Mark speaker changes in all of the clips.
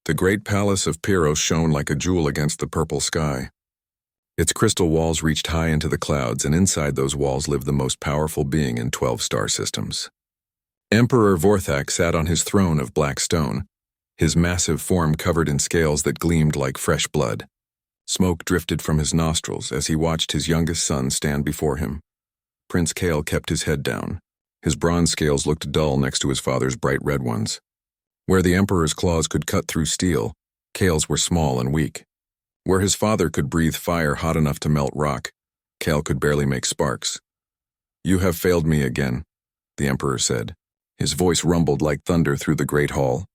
Speaker 1: The great palace of Pyros shone like a jewel against the purple sky. Its crystal walls reached high into the clouds, and inside those walls lived the most powerful being in 12 star systems. Emperor Vorthak sat on his throne of black stone, his massive form covered in scales that gleamed like fresh blood. Smoke drifted from his nostrils as he watched his youngest son stand before him. Prince Kale kept his head down. His bronze scales looked dull next to his father's bright red ones. Where the Emperor's claws could cut through steel, Kale's were small and weak. Where his father could breathe fire hot enough to melt rock, Kale could barely make sparks. "You have failed me again," the Emperor said. His voice rumbled like thunder through the great hall.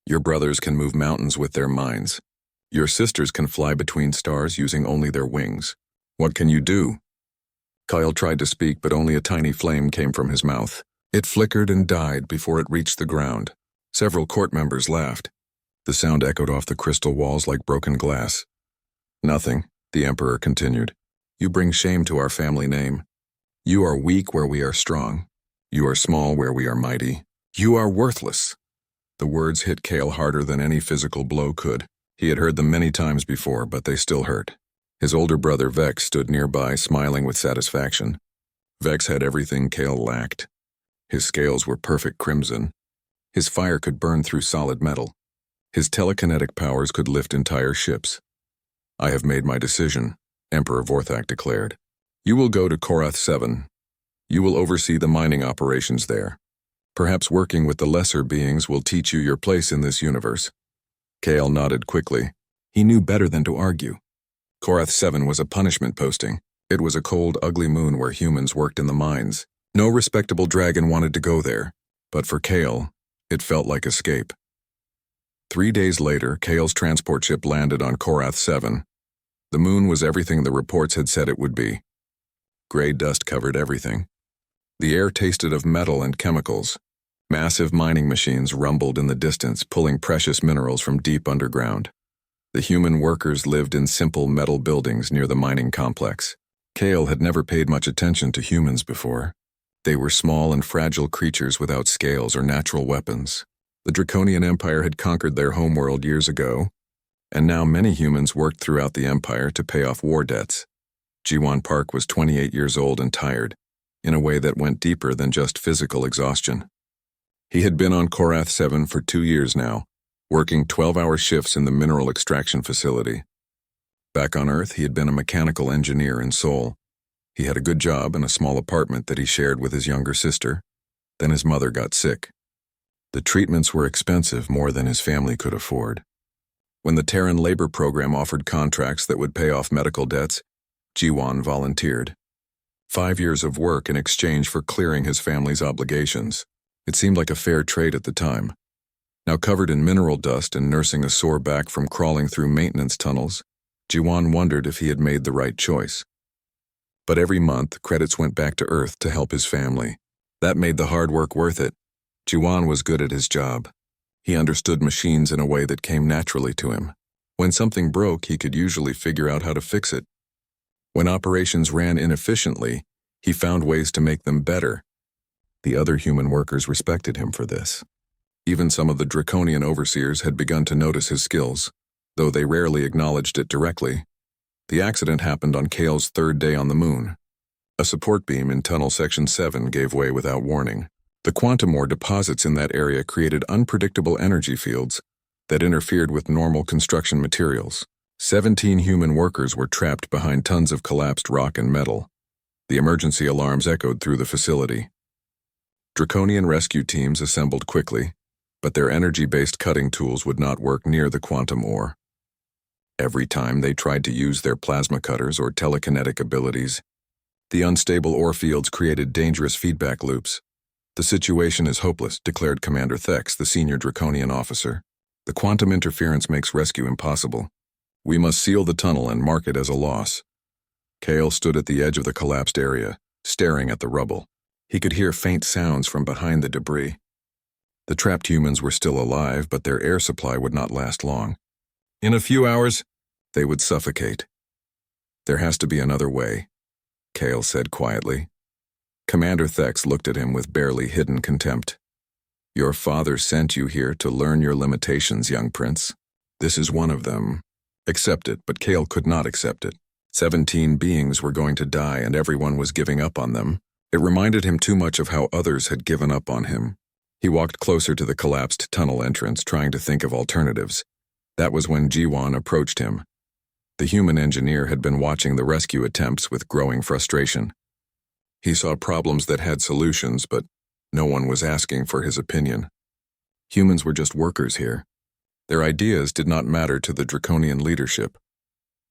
Speaker 1: "Your brothers can move mountains with their minds. Your sisters can fly between stars using only their wings. What can you do?" Kyle tried to speak, but only a tiny flame came from his mouth. It flickered and died before it reached the ground. Several court members laughed. The sound echoed off the crystal walls like broken glass. "Nothing," the Emperor continued. "You bring shame to our family name. You are weak where we are strong. You are small where we are mighty. You are worthless." The words hit Kale harder than any physical blow could. He had heard them many times before, but they still hurt. His older brother Vex stood nearby, smiling with satisfaction. Vex had everything Kale lacked. His scales were perfect crimson. His fire could burn through solid metal. His telekinetic powers could lift entire ships. "I have made my decision," Emperor Vorthak declared. "You will go to Korath 7. You will oversee the mining operations there. Perhaps working with the lesser beings will teach you your place in this universe." Kale nodded quickly. He knew better than to argue. Korath 7 was a punishment posting. It was a cold, ugly moon where humans worked in the mines. No respectable dragon wanted to go there, but for Kale, it felt like escape. 3 days later, Kale's transport ship landed on Korath 7. The moon was everything the reports had said it would be. Gray dust covered everything. The air tasted of metal and chemicals. Massive mining machines rumbled in the distance, pulling precious minerals from deep underground. The human workers lived in simple metal buildings near the mining complex. Kale had never paid much attention to humans before. They were small and fragile creatures without scales or natural weapons. The Draconian Empire had conquered their homeworld years ago, and now many humans worked throughout the Empire to pay off war debts. Jiwan Park was 28 years old and tired, in a way that went deeper than just physical exhaustion. He had been on Korath 7 for 2 years now, working 12-hour shifts in the mineral extraction facility. Back on Earth, he had been a mechanical engineer in Seoul. He had a good job and a small apartment that he shared with his younger sister. Then his mother got sick. The treatments were expensive, more than his family could afford. When the Terran labor program offered contracts that would pay off medical debts, Jiwan volunteered. 5 years of work in exchange for clearing his family's obligations. It seemed like a fair trade at the time. Now covered in mineral dust and nursing a sore back from crawling through maintenance tunnels, Jiwan wondered if he had made the right choice. But every month, credits went back to Earth to help his family. That made the hard work worth it. Jiwan was good at his job. He understood machines in a way that came naturally to him. When something broke, he could usually figure out how to fix it. When operations ran inefficiently, he found ways to make them better. The other human workers respected him for this. Even some of the Draconian overseers had begun to notice his skills, though they rarely acknowledged it directly. The accident happened on Kale's 3rd day on the moon. A support beam in Tunnel Section 7 gave way without warning. The quantum ore deposits in that area created unpredictable energy fields that interfered with normal construction materials. 17 human workers were trapped behind tons of collapsed rock and metal. The emergency alarms echoed through the facility. Draconian rescue teams assembled quickly, but their energy-based cutting tools would not work near the quantum ore. Every time they tried to use their plasma cutters or telekinetic abilities, the unstable ore fields created dangerous feedback loops. "The situation is hopeless," declared Commander Thex, the senior Draconian officer. "The quantum interference makes rescue impossible. We must seal the tunnel and mark it as a loss." Kale stood at the edge of the collapsed area, staring at the rubble. He could hear faint sounds from behind the debris. The trapped humans were still alive, but their air supply would not last long. In a few hours, they would suffocate. "There has to be another way," Kale said quietly. Commander Thex looked at him with barely hidden contempt. "Your father sent you here to learn your limitations, young prince. This is one of them. Accept it, but Kale could not accept it. 17 beings were going to die and everyone was giving up on them. It reminded him too much of how others had given up on him. He walked closer to the collapsed tunnel entrance, trying to think of alternatives. That was when Jiwon approached him. The human engineer had been watching the rescue attempts with growing frustration. He saw problems that had solutions, but no one was asking for his opinion. Humans were just workers here. Their ideas did not matter to the draconian leadership.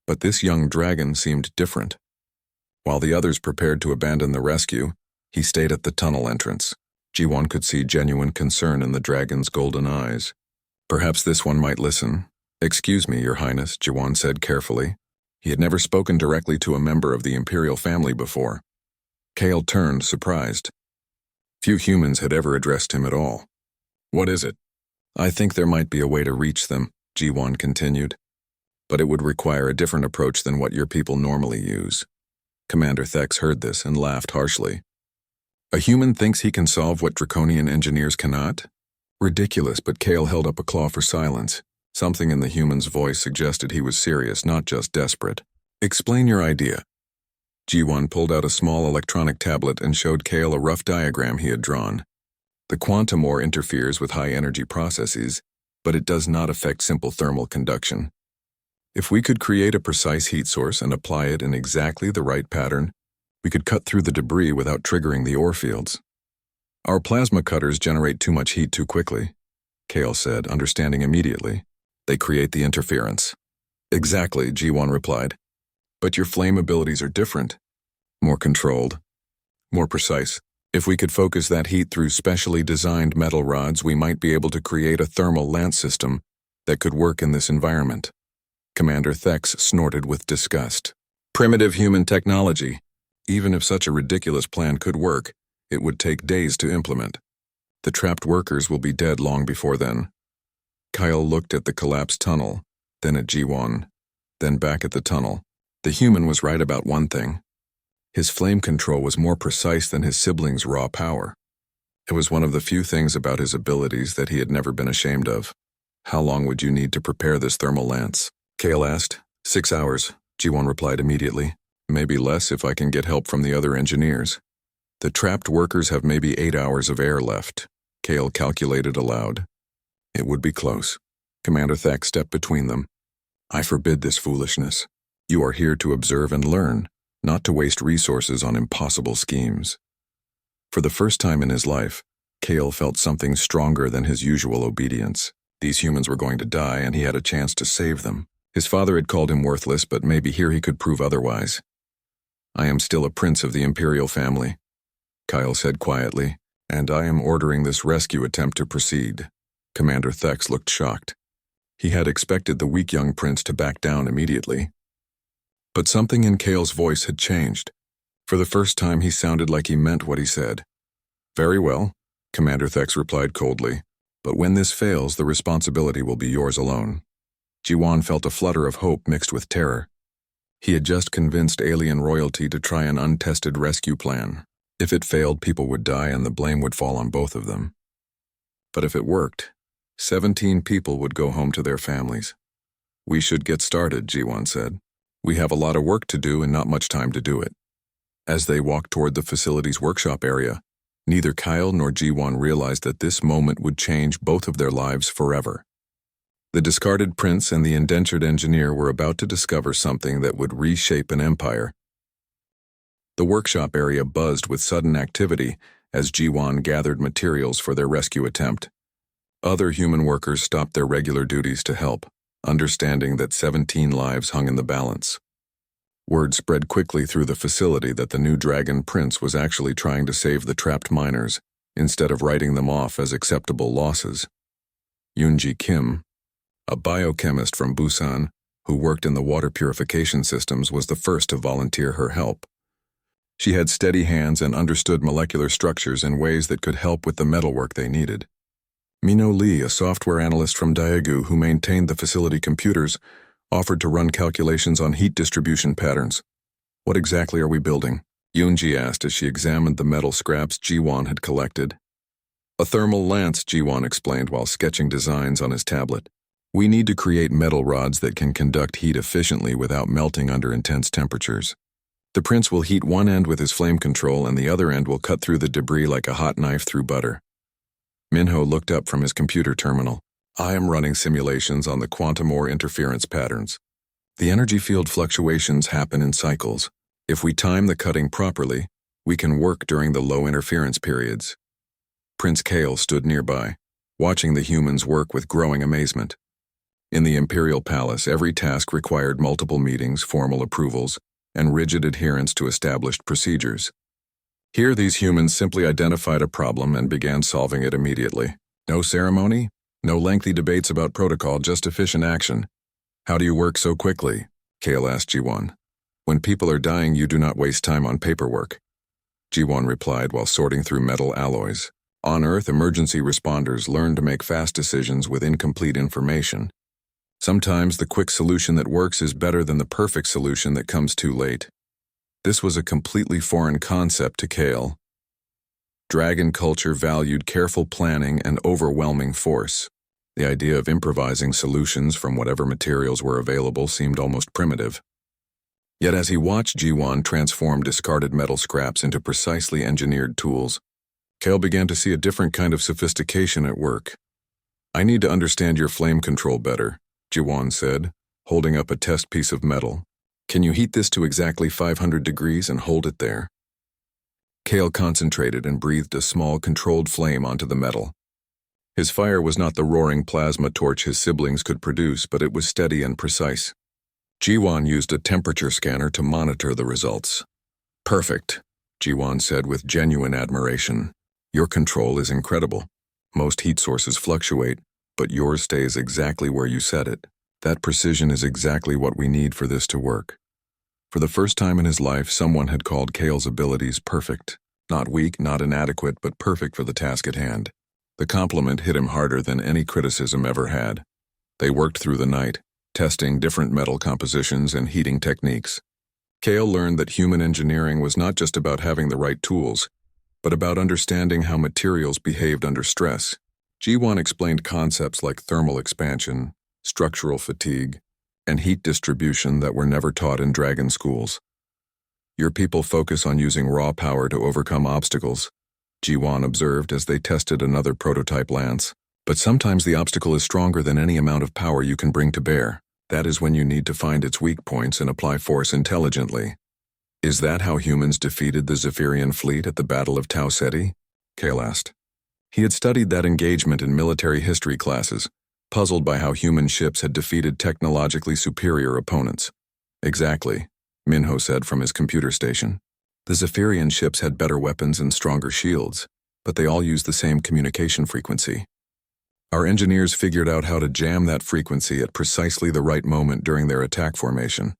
Speaker 1: But this young dragon seemed different. While the others prepared to abandon the rescue, he stayed at the tunnel entrance. Jiwon could see genuine concern in the dragon's golden eyes. Perhaps this one might listen. "Excuse me, Your Highness," Jiwon said carefully. He had never spoken directly to a member of the imperial family before. Kale turned, surprised. Few humans had ever addressed him at all. "What is it?" "I think there might be a way to reach them," Jiwon continued. "But it would require a different approach than what your people normally use." Commander Thex heard this and laughed harshly. "A human thinks he can solve what draconian engineers cannot?" Ridiculous, but Kale held up a claw for silence. Something in the human's voice suggested he was serious, not just desperate. "Explain your idea." Jiwon pulled out a small electronic tablet and showed Kale a rough diagram he had drawn. The quantum ore interferes with high-energy processes, but it does not affect simple thermal conduction. If we could create a precise heat source and apply it in exactly the right pattern, we could cut through the debris without triggering the ore fields. "Our plasma cutters generate too much heat too quickly," Kale said, understanding immediately. "They create the interference." "Exactly," Jiwon replied. "But your flame abilities are different. More controlled. More precise. If we could focus that heat through specially designed metal rods, we might be able to create a thermal lance system that could work in this environment." Commander Thex snorted with disgust. "Primitive human technology. Even if such a ridiculous plan could work, it would take days to implement. The trapped workers will be dead long before then." Kyle looked at the collapsed tunnel, then at Jiwon, then back at the tunnel. The human was right about one thing. His flame control was more precise than his siblings' raw power. It was one of the few things about his abilities that he had never been ashamed of. "How long would you need to prepare this thermal lance?" Kale asked. 6 hours, Jiwon replied immediately. "Maybe less if I can get help from the other engineers. The trapped workers have maybe 8 hours of air left," Kale calculated aloud. "It would be close." Commander Thex stepped between them. "I forbid this foolishness. You are here to observe and learn, not to waste resources on impossible schemes." For the first time in his life, Kale felt something stronger than his usual obedience. These humans were going to die, and he had a chance to save them. His father had called him worthless, but maybe here he could prove otherwise. "I am still a prince of the imperial family," Kyle said quietly, "and I am ordering this rescue attempt to proceed." Commander Thex looked shocked. He had expected the weak young prince to back down immediately. But something in Kale's voice had changed. For the first time, he sounded like he meant what he said. "Very well," Commander Thex replied coldly, "but when this fails, the responsibility will be yours alone." Jiwon felt a flutter of hope mixed with terror. He had just convinced alien royalty to try an untested rescue plan. If it failed, people would die and the blame would fall on both of them. But if it worked, 17 people would go home to their families. "We should get started," Jiwon said. "We have a lot of work to do and not much time to do it." As they walked toward the facility's workshop area, neither Kyle nor Jiwon realized that this moment would change both of their lives forever. The discarded prince and the indentured engineer were about to discover something that would reshape an empire. The workshop area buzzed with sudden activity as Jiwon gathered materials for their rescue attempt. Other human workers stopped their regular duties to help, understanding that 17 lives hung in the balance. Word spread quickly through the facility that the new Dragon Prince was actually trying to save the trapped miners, instead of writing them off as acceptable losses. Yoonji Kim, a biochemist from Busan who worked in the water purification systems, was the first to volunteer her help. She had steady hands and understood molecular structures in ways that could help with the metalwork they needed. Mino Lee, a software analyst from Daegu who maintained the facility computers, offered to run calculations on heat distribution patterns. "What exactly are we building?" Yoonji asked as she examined the metal scraps Jiwon had collected. "A thermal lance," Jiwon explained while sketching designs on his tablet. We need to create metal rods that can conduct heat efficiently without melting under intense temperatures. The prince will heat one end with his flame control and the other end will cut through the debris like a hot knife through butter. Minho looked up from his computer terminal. I am running simulations on the quantum Orr interference patterns. The energy field fluctuations happen in cycles. If we time the cutting properly, we can work during the low interference periods. Prince Kale stood nearby, watching the humans work with growing amazement. In the Imperial Palace, every task required multiple meetings, formal approvals, and rigid adherence to established procedures. Here, these humans simply identified a problem and began solving it immediately. No ceremony, no lengthy debates about protocol, just efficient action. How do you work so quickly? Kale asked G1. When people are dying, you do not waste time on paperwork. G1 replied while sorting through metal alloys. On Earth, emergency responders learn to make fast decisions with incomplete information. Sometimes the quick solution that works is better than the perfect solution that comes too late. This was a completely foreign concept to Kale. Dragon culture valued careful planning and overwhelming force. The idea of improvising solutions from whatever materials were available seemed almost primitive. Yet as he watched G1 transform discarded metal scraps into precisely engineered tools, Kale began to see a different kind of sophistication at work. I need to understand your flame control better, G1 said, holding up a test piece of metal. Can you heat this to exactly 500 degrees and hold it there? Kale concentrated and breathed a small, controlled flame onto the metal. His fire was not the roaring plasma torch his siblings could produce, but it was steady and precise. G1 used a temperature scanner to monitor the results. Perfect, G1 said with genuine admiration. Your control is incredible. Most heat sources fluctuate, but yours stays exactly where you set it. That precision is exactly what we need for this to work. For the first time in his life, someone had called Kale's abilities perfect. Not weak, not inadequate, but perfect for the task at hand. The compliment hit him harder than any criticism ever had. They worked through the night, testing different metal compositions and heating techniques. Kale learned that human engineering was not just about having the right tools, but about understanding how materials behaved under stress. G1 explained concepts like thermal expansion, structural fatigue, and heat distribution that were never taught in Dragon schools. Your people focus on using raw power to overcome obstacles, G1 observed as they tested another prototype lance. But sometimes the obstacle is stronger than any amount of power you can bring to bear. That is when you need to find its weak points and apply force intelligently. Is that how humans defeated the Zephyrian fleet at the Battle of Tau Ceti? Kale asked. He had studied that engagement in military history classes, puzzled by how human ships had defeated technologically superior opponents. Exactly, Minho said from his computer station. The Zephyrian ships had better weapons and stronger shields, but they all used the same communication frequency. Our engineers figured out how to jam that frequency at precisely the right moment during their attack formation.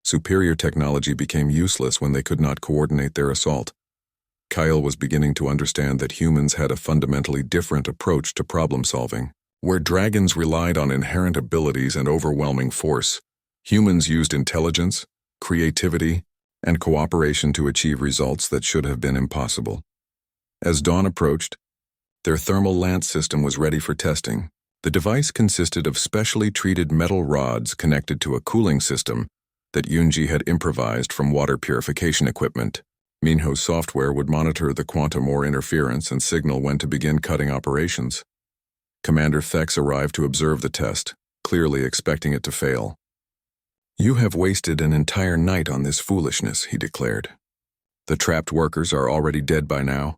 Speaker 1: Superior technology became useless when they could not coordinate their assault. Kyle was beginning to understand that humans had a fundamentally different approach to problem solving. Where dragons relied on inherent abilities and overwhelming force, humans used intelligence, creativity, and cooperation to achieve results that should have been impossible. As dawn approached, their thermal lance system was ready for testing. The device consisted of specially treated metal rods connected to a cooling system that Yunji had improvised from water purification equipment. Minho's software would monitor the quantum Orr interference and signal when to begin cutting operations. Commander Thex arrived to observe the test, clearly expecting it to fail. You have wasted an entire night on this foolishness, he declared. The trapped workers are already dead by now.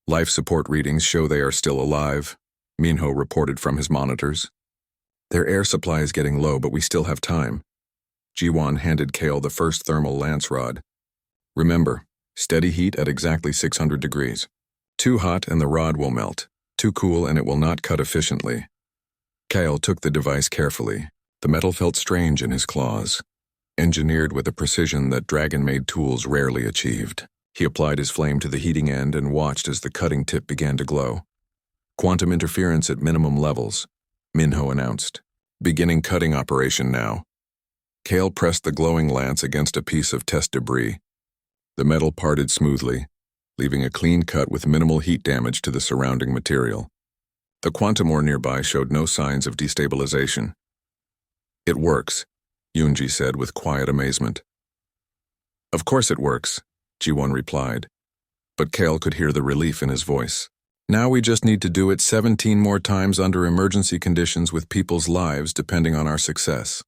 Speaker 1: Life support readings show they are still alive, Minho reported from his monitors. Their air supply is getting low, but we still have time. G1 handed Kale the first thermal lance rod. Remember, steady heat at exactly 600 degrees. Too hot and the rod will melt. Too cool and it will not cut efficiently. Kale took the device carefully. The metal felt strange in his claws, engineered with a precision that dragon-made tools rarely achieved. He applied his flame to the heating end and watched as the cutting tip began to glow. Quantum interference at minimum levels, Minho announced. Beginning cutting operation now. Kale pressed the glowing lance against a piece of test debris. The metal parted smoothly, leaving a clean cut with minimal heat damage to the surrounding material. The quantum ore nearby showed no signs of destabilization. "It works," Yunji said with quiet amazement. "Of course it works," Ji-won replied, but Kale could hear the relief in his voice. "Now we just need to do it 17 more times under emergency conditions with people's lives depending on our success."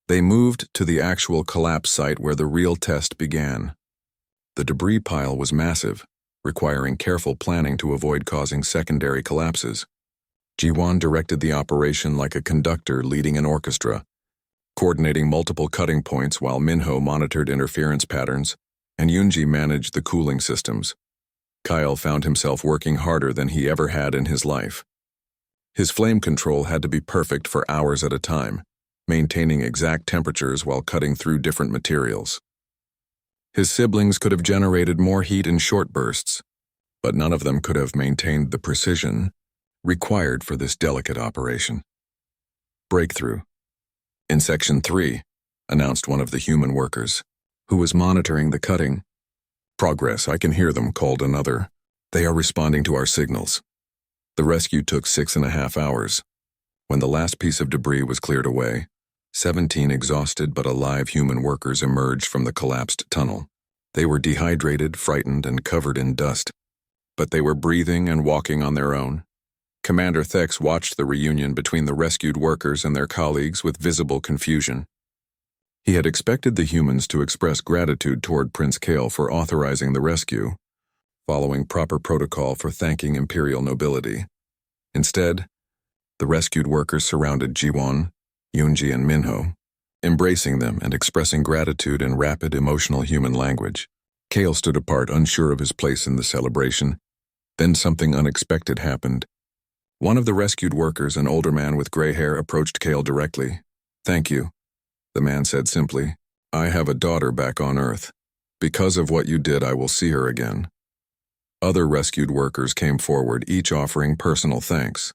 Speaker 1: They moved to the actual collapse site where the real test began. The debris pile was massive, requiring careful planning to avoid causing secondary collapses. Ji-won directed the operation like a conductor leading an orchestra, coordinating multiple cutting points while Minho monitored interference patterns, and Yunji managed the cooling systems. Kyle found himself working harder than he ever had in his life. His flame control had to be perfect for hours at a time, maintaining exact temperatures while cutting through different materials. His siblings could have generated more heat in short bursts, but none of them could have maintained the precision required for this delicate operation. "Breakthrough. In Section 3, announced one of the human workers, who was monitoring the cutting. "Progress, I can hear them," called another. "They are responding to our signals." The rescue took 6.5 hours. When the last piece of debris was cleared away, 17 exhausted but alive human workers emerged from the collapsed tunnel. They were dehydrated, frightened, and covered in dust, but they were breathing and walking on their own. Commander Thex watched the reunion between the rescued workers and their colleagues with visible confusion. He had expected the humans to express gratitude toward Prince Kale for authorizing the rescue, following proper protocol for thanking imperial nobility. Instead, the rescued workers surrounded Ji-won, Yunji, and Minho, embracing them and expressing gratitude in rapid, emotional human language. Kale stood apart, unsure of his place in the celebration. Then something unexpected happened. One of the rescued workers, an older man with gray hair, approached Kale directly. "Thank you," the man said simply. "I have a daughter back on Earth. Because of what you did, I will see her again." Other rescued workers came forward, each offering personal thanks.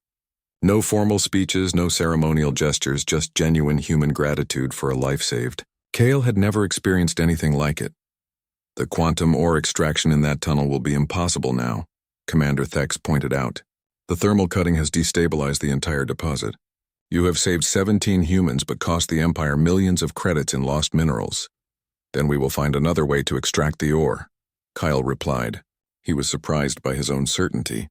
Speaker 1: No formal speeches, no ceremonial gestures, just genuine human gratitude for a life saved. Kale had never experienced anything like it. "The quantum ore extraction in that tunnel will be impossible now," Commander Thex pointed out. "The thermal cutting has destabilized the entire deposit. You have saved 17 humans but cost the Empire millions of credits in lost minerals. Then we will find another way to extract the ore," Kyle replied. He was surprised by his own certainty.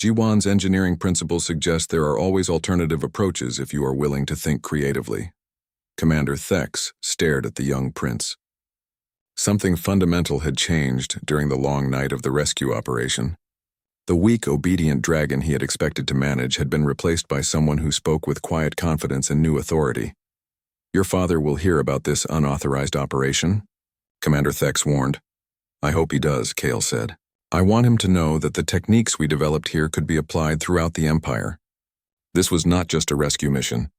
Speaker 1: Ji-won's engineering principles suggest there are always alternative approaches if you are willing to think creatively. Commander Thex stared at the young prince. Something fundamental had changed during the long night of the rescue operation. The weak, obedient dragon he had expected to manage had been replaced by someone who spoke with quiet confidence and new authority. "Your father will hear about this unauthorized operation," Commander Thex warned. "I hope he does," Kale said. "I want him to know that the techniques we developed here could be applied throughout the Empire. This was not just a rescue mission.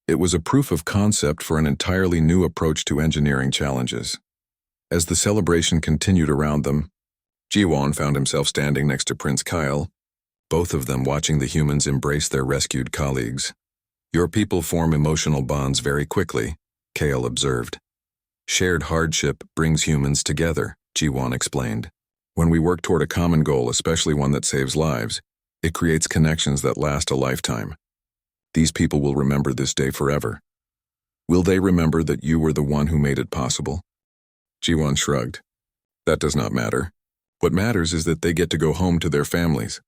Speaker 1: It was a proof of concept for an entirely new approach to engineering challenges." As the celebration continued around them, Ji-won found himself standing next to Prince Kyle, both of them watching the humans embrace their rescued colleagues. "Your people form emotional bonds very quickly," Kale observed. "Shared hardship brings humans together," Ji-won explained. "When we work toward a common goal, especially one that saves lives, it creates connections that last a lifetime. These people will remember this day forever. Will they remember that you were the one who made it possible?" Ji-won shrugged. "That does not matter. What matters is that they get to go home to their families."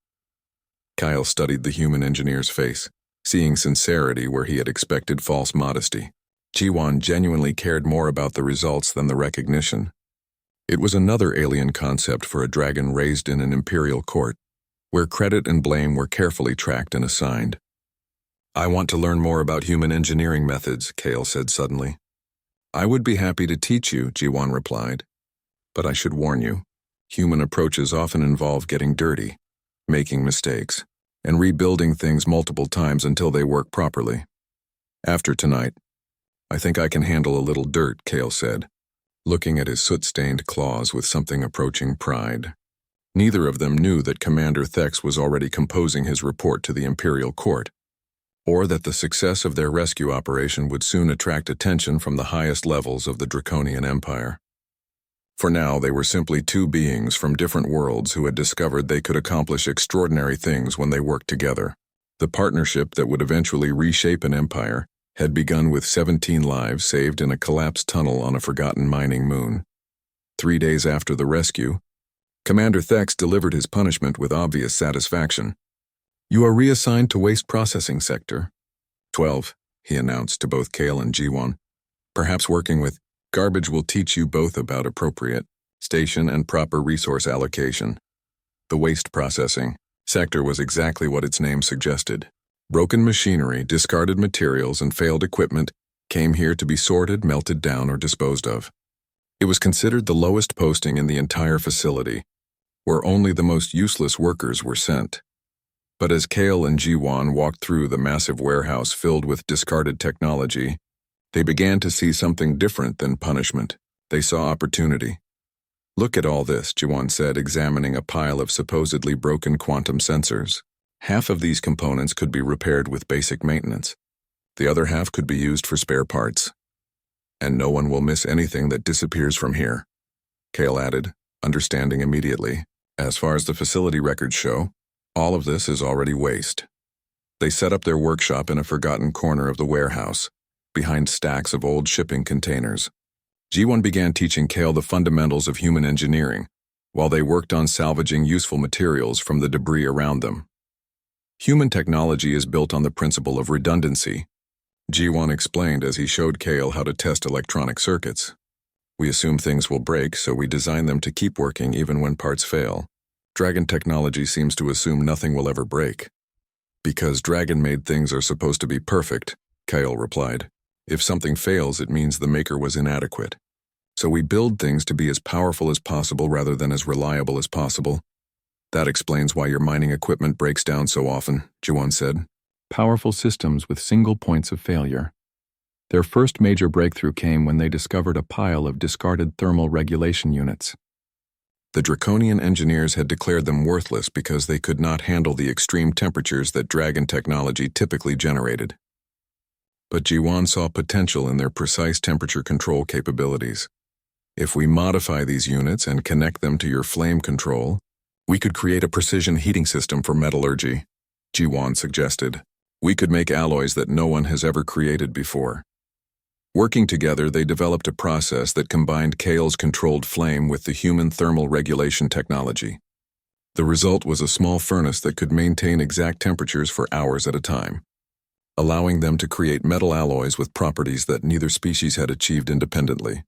Speaker 1: Kyle studied the human engineer's face, seeing sincerity where he had expected false modesty. Ji-won genuinely cared more about the results than the recognition. It was another alien concept for a dragon raised in an imperial court, where credit and blame were carefully tracked and assigned. "I want to learn more about human engineering methods," Kale said suddenly. "I would be happy to teach you," Ji-won replied. "But I should warn you, human approaches often involve getting dirty, making mistakes, and rebuilding things multiple times until they work properly. After tonight, I think I can handle a little dirt," Kale said, looking at his soot-stained claws with something approaching pride. Neither of them knew that Commander Thex was already composing his report to the Imperial Court, or that the success of their rescue operation would soon attract attention from the highest levels of the Draconian Empire. For now, they were simply two beings from different worlds who had discovered they could accomplish extraordinary things when they worked together. The partnership that would eventually reshape an empire had begun with 17 lives saved in a collapsed tunnel on a forgotten mining moon. 3 days after the rescue, Commander Thex delivered his punishment with obvious satisfaction. "You are reassigned to Waste Processing Sector 12, he announced to both Kale and Jiwon. "Perhaps working with garbage will teach you both about appropriate station and proper resource allocation." The Waste Processing Sector was exactly what its name suggested. Broken machinery, discarded materials, and failed equipment came here to be sorted, melted down, or disposed of. It was considered the lowest posting in the entire facility, where only the most useless workers were sent. But as Kale and Jiwon walked through the massive warehouse filled with discarded technology, they began to see something different than punishment. They saw opportunity. "Look at all this," Jiwon said, examining a pile of supposedly broken quantum sensors. "Half of these components could be repaired with basic maintenance. The other half could be used for spare parts. And no one will miss anything that disappears from here," Kale added, understanding immediately. "As far as the facility records show, all of this is already waste." They set up their workshop in a forgotten corner of the warehouse, behind stacks of old shipping containers. Jiwon began teaching Kale the fundamentals of human engineering, while they worked on salvaging useful materials from the debris around them. "Human technology is built on the principle of redundancy," Jiwon explained as he showed Kale how to test electronic circuits. "We assume things will break, so we design them to keep working even when parts fail. Dragon technology seems to assume nothing will ever break." "Because Dragon-made things are supposed to be perfect," Kale replied. "If something fails, it means the maker was inadequate. So we build things to be as powerful as possible rather than as reliable as possible." "That explains why your mining equipment breaks down so often," Jiwon said. "Powerful systems with single points of failure." Their first major breakthrough came when they discovered a pile of discarded thermal regulation units. The Draconian engineers had declared them worthless because they could not handle the extreme temperatures that Dragon technology typically generated. But Jiwon saw potential in their precise temperature control capabilities. "If we modify these units and connect them to your flame control, we could create a precision heating system for metallurgy," Jiwon suggested. "We could make alloys that no one has ever created before." Working together, they developed a process that combined Kale's controlled flame with the human thermal regulation technology. The result was a small furnace that could maintain exact temperatures for hours at a time, allowing them to create metal alloys with properties that neither species had achieved independently.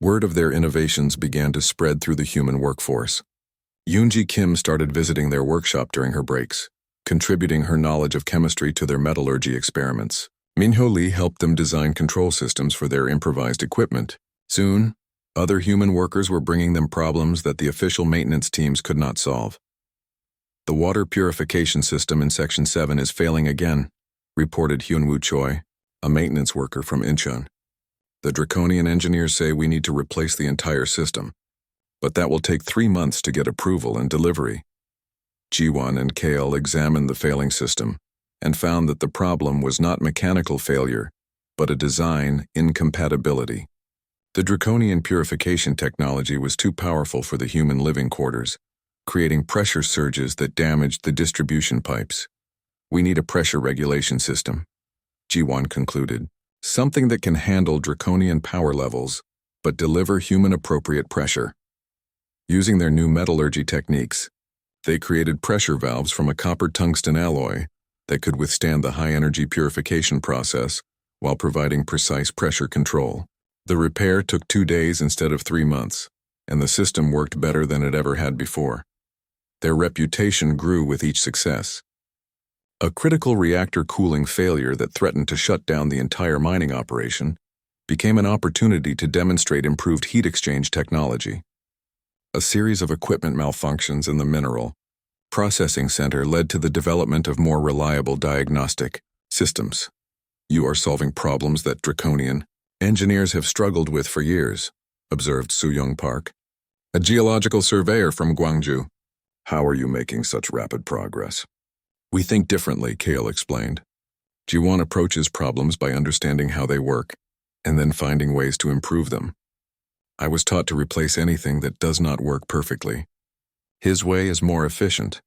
Speaker 1: Word of their innovations began to spread through the human workforce. Yoonji Kim started visiting their workshop during her breaks, contributing her knowledge of chemistry to their metallurgy experiments. Minho Lee helped them design control systems for their improvised equipment. Soon, other human workers were bringing them problems that the official maintenance teams could not solve. "The water purification system in Section 7 is failing again," reported Hyunwoo Choi, a maintenance worker from Incheon. "The Draconian engineers say we need to replace the entire system, but that will take 3 months to get approval and delivery." Jiwon and Kale examined the failing system and found that the problem was not mechanical failure, but a design incompatibility. The Draconian purification technology was too powerful for the human living quarters, creating pressure surges that damaged the distribution pipes. "We need a pressure regulation system," Jiwon concluded. "Something that can handle Draconian power levels, but deliver human-appropriate pressure." Using their new metallurgy techniques, they created pressure valves from a copper-tungsten alloy that could withstand the high-energy purification process while providing precise pressure control. The repair took 2 days instead of 3 months, and the system worked better than it ever had before. Their reputation grew with each success. A critical reactor cooling failure that threatened to shut down the entire mining operation became an opportunity to demonstrate improved heat exchange technology. A series of equipment malfunctions in the mineral processing center led to the development of more reliable diagnostic systems. "You are solving problems that Draconian engineers have struggled with for years," observed Soo-young Park, a geological surveyor from Gwangju. "How are you making such rapid progress?" "We think differently," Kale explained. Jiwon approaches problems by understanding how they work, and then finding ways to improve them. I was taught to replace anything that does not work perfectly. His way is more efficient.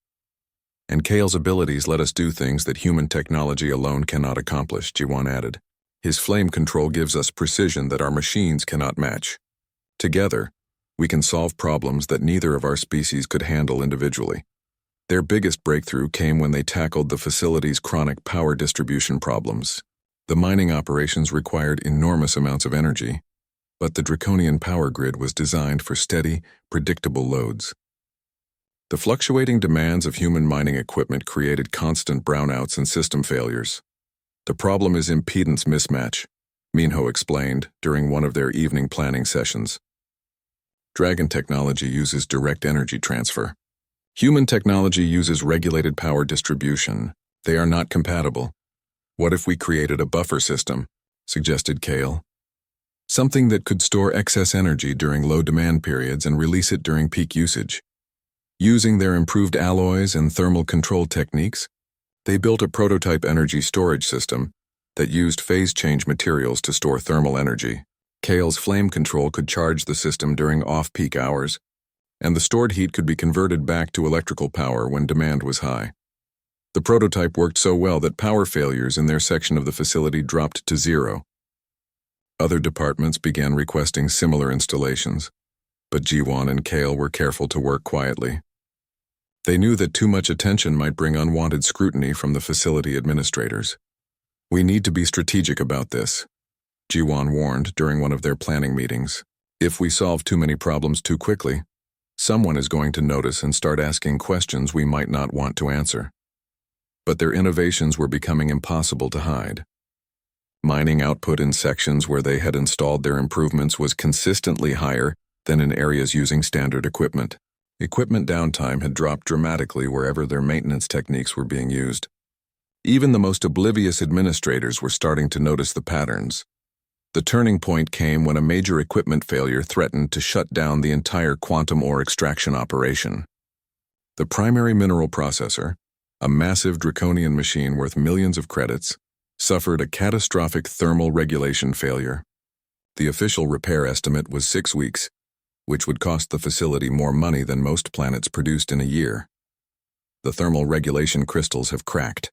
Speaker 1: And Kale's abilities let us do things that human technology alone cannot accomplish, Jiwan added. His flame control gives us precision that our machines cannot match. Together, we can solve problems that neither of our species could handle individually. Their biggest breakthrough came when they tackled the facility's chronic power distribution problems. The mining operations required enormous amounts of energy, but the draconian power grid was designed for steady, predictable loads. The fluctuating demands of human mining equipment created constant brownouts and system failures. The problem is impedance mismatch, Minho explained during one of their evening planning sessions. Dragon technology uses direct energy transfer. Human technology uses regulated power distribution. They are not compatible. What if we created a buffer system, suggested Kale. Something that could store excess energy during low demand periods and release it during peak usage. Using their improved alloys and thermal control techniques, they built a prototype energy storage system that used phase change materials to store thermal energy. Kale's flame control could charge the system during off-peak hours, and the stored heat could be converted back to electrical power when demand was high. The prototype worked so well that power failures in their section of the facility dropped to zero. Other departments began requesting similar installations, but Jiwan and Kale were careful to work quietly. They knew that too much attention might bring unwanted scrutiny from the facility administrators. We need to be strategic about this, Jiwan warned during one of their planning meetings. If we solve too many problems too quickly, someone is going to notice and start asking questions we might not want to answer. But their innovations were becoming impossible to hide. Mining output in sections where they had installed their improvements was consistently higher than in areas using standard equipment. Equipment downtime had dropped dramatically wherever their maintenance techniques were being used. Even the most oblivious administrators were starting to notice the patterns. The turning point came when a major equipment failure threatened to shut down the entire quantum ore extraction operation. The primary mineral processor, a massive draconian machine worth millions of credits, suffered a catastrophic thermal regulation failure. The official repair estimate was 6 weeks, which would cost the facility more money than most planets produced in a year. The thermal regulation crystals have cracked,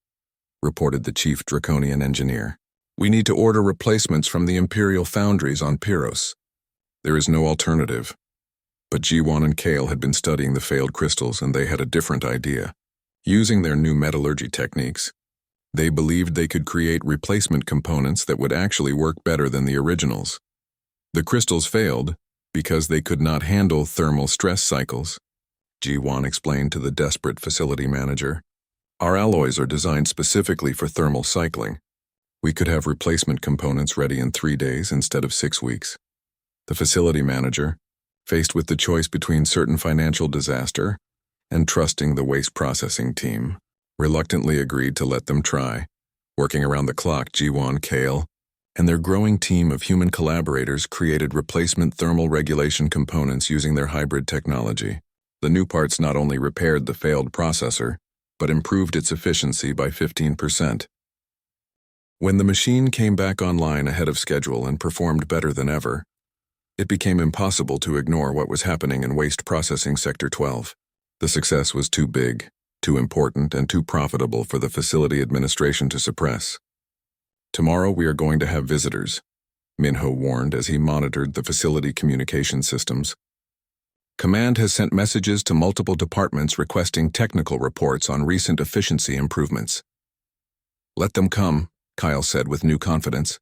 Speaker 1: reported the chief draconian engineer. We need to order replacements from the Imperial foundries on Pyros. There is no alternative. But Jiwan and Kale had been studying the failed crystals and they had a different idea. Using their new metallurgy techniques, they believed they could create replacement components that would actually work better than the originals. The crystals failed because they could not handle thermal stress cycles, Jiwan explained to the desperate facility manager. Our alloys are designed specifically for thermal cycling. We could have replacement components ready in 3 days instead of 6 weeks. The facility manager, faced with the choice between certain financial disaster and trusting the waste processing team, reluctantly agreed to let them try. Working around the clock, Jiwan, Kale, and their growing team of human collaborators created replacement thermal regulation components using their hybrid technology. The new parts not only repaired the failed processor, but improved its efficiency by 15%. When the machine came back online ahead of schedule and performed better than ever, it became impossible to ignore what was happening in Waste Processing Sector 12. The success was too big, too important, and too profitable for the facility administration to suppress. Tomorrow we are going to have visitors, Minho warned as he monitored the facility communication systems. Command has sent messages to multiple departments requesting technical reports on recent efficiency improvements. Let them come, Kyle said with new confidence.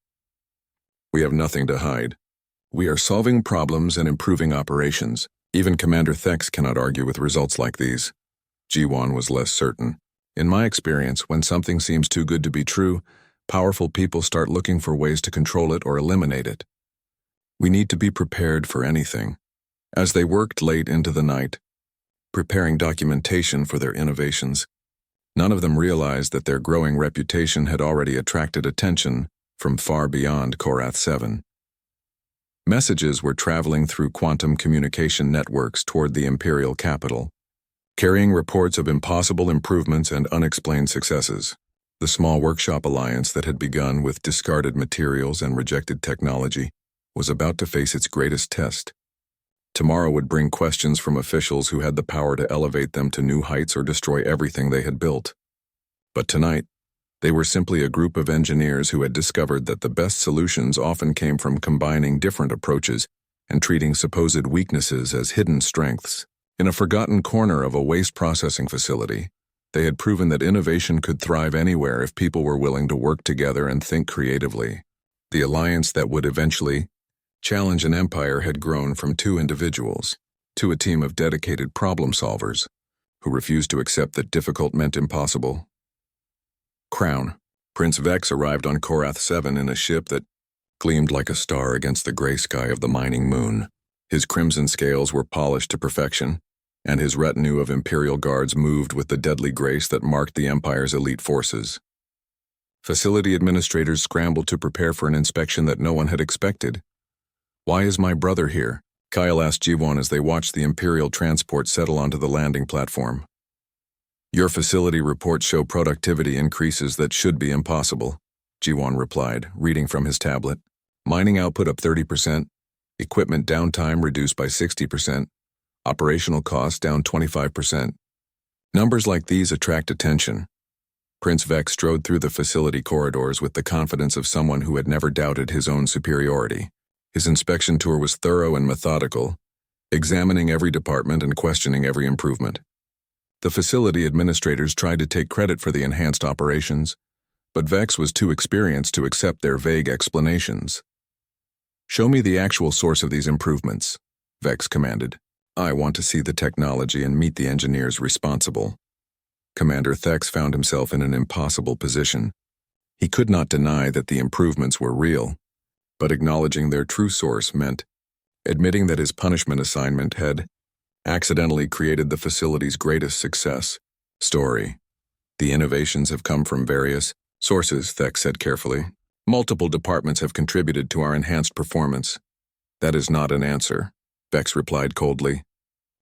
Speaker 1: We have nothing to hide. We are solving problems and improving operations. Even Commander Thex cannot argue with results like these. Jiwan was less certain. In my experience, when something seems too good to be true, powerful people start looking for ways to control it or eliminate it. We need to be prepared for anything. As they worked late into the night, preparing documentation for their innovations, none of them realized that their growing reputation had already attracted attention from far beyond Korath 7. Messages were traveling through quantum communication networks toward the Imperial capital, carrying reports of impossible improvements and unexplained successes. The small workshop alliance that had begun with discarded materials and rejected technology was about to face its greatest test. Tomorrow would bring questions from officials who had the power to elevate them to new heights or destroy everything they had built. But tonight, they were simply a group of engineers who had discovered that the best solutions often came from combining different approaches and treating supposed weaknesses as hidden strengths. In a forgotten corner of a waste processing facility, they had proven that innovation could thrive anywhere if people were willing to work together and think creatively. The alliance that would eventually challenge an empire had grown from two individuals to a team of dedicated problem solvers who refused to accept that difficult meant impossible. Crown. Prince Vex arrived on Korath 7 in a ship that gleamed like a star against the gray sky of the mining moon. His crimson scales were polished to perfection, and his retinue of Imperial guards moved with the deadly grace that marked the Empire's elite forces. Facility administrators scrambled to prepare for an inspection that no one had expected. "Why is my brother here?" Kyle asked Jiwon as they watched the Imperial transport settle onto the landing platform. "Your facility reports show productivity increases that should be impossible," Jiwon replied, reading from his tablet. "Mining output up 30%, equipment downtime reduced by 60%, operational costs down 25%. Numbers like these attract attention." Prince Vex strode through the facility corridors with the confidence of someone who had never doubted his own superiority. His inspection tour was thorough and methodical, examining every department and questioning every improvement. The facility administrators tried to take credit for the enhanced operations, but Vex was too experienced to accept their vague explanations. "Show me the actual source of these improvements," Vex commanded. "I want to see the technology and meet the engineers responsible." Commander Thex found himself in an impossible position. He could not deny that the improvements were real, but acknowledging their true source meant admitting that his punishment assignment had accidentally created the facility's greatest success story. "The innovations have come from various sources," Thex said carefully. "Multiple departments have contributed to our enhanced performance." "That is not an answer," Vex replied coldly.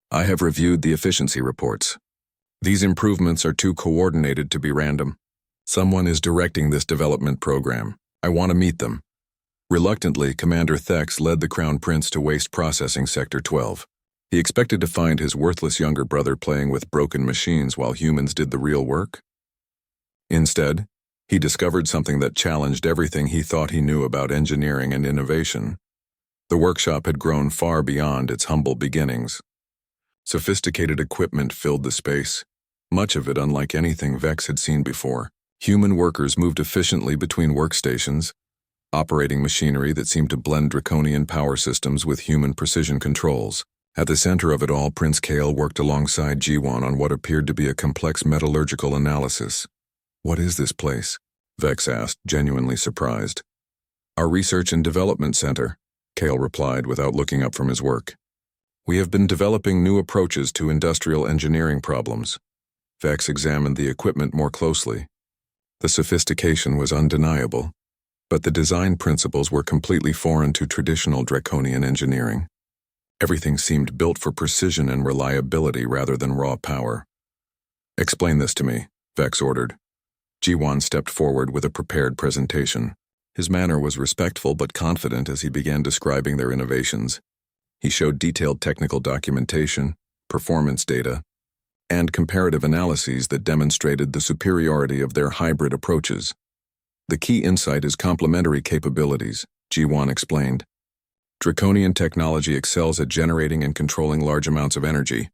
Speaker 1: "I have reviewed the efficiency reports. These improvements are too coordinated to be random. Someone is directing this development program. I want to meet them." Reluctantly, Commander Thex led the Crown Prince to Waste Processing Sector 12. He expected to find his worthless younger brother playing with broken machines while humans did the real work. Instead, he discovered something that challenged everything he thought he knew about engineering and innovation. The workshop had grown far beyond its humble beginnings. Sophisticated equipment filled the space, much of it unlike anything Vex had seen before. Human workers moved efficiently between workstations, operating machinery that seemed to blend draconian power systems with human precision controls. At the center of it all, Prince Kale worked alongside Jiwon on what appeared to be a complex metallurgical analysis. "What is this place?" Vex asked, genuinely surprised. "Our Research and Development Center," Kale replied without looking up from his work. "We have been developing new approaches to industrial engineering problems." Vex examined the equipment more closely. The sophistication was undeniable, but the design principles were completely foreign to traditional draconian engineering. Everything seemed built for precision and reliability rather than raw power. "Explain this to me," Vex ordered. Jiwon stepped forward with a prepared presentation. His manner was respectful but confident as he began describing their innovations. He showed detailed technical documentation, performance data, and comparative analyses that demonstrated the superiority of their hybrid approaches. "The key insight is complementary capabilities," Jiwon explained. "Draconian technology excels at generating and controlling large amounts of energy.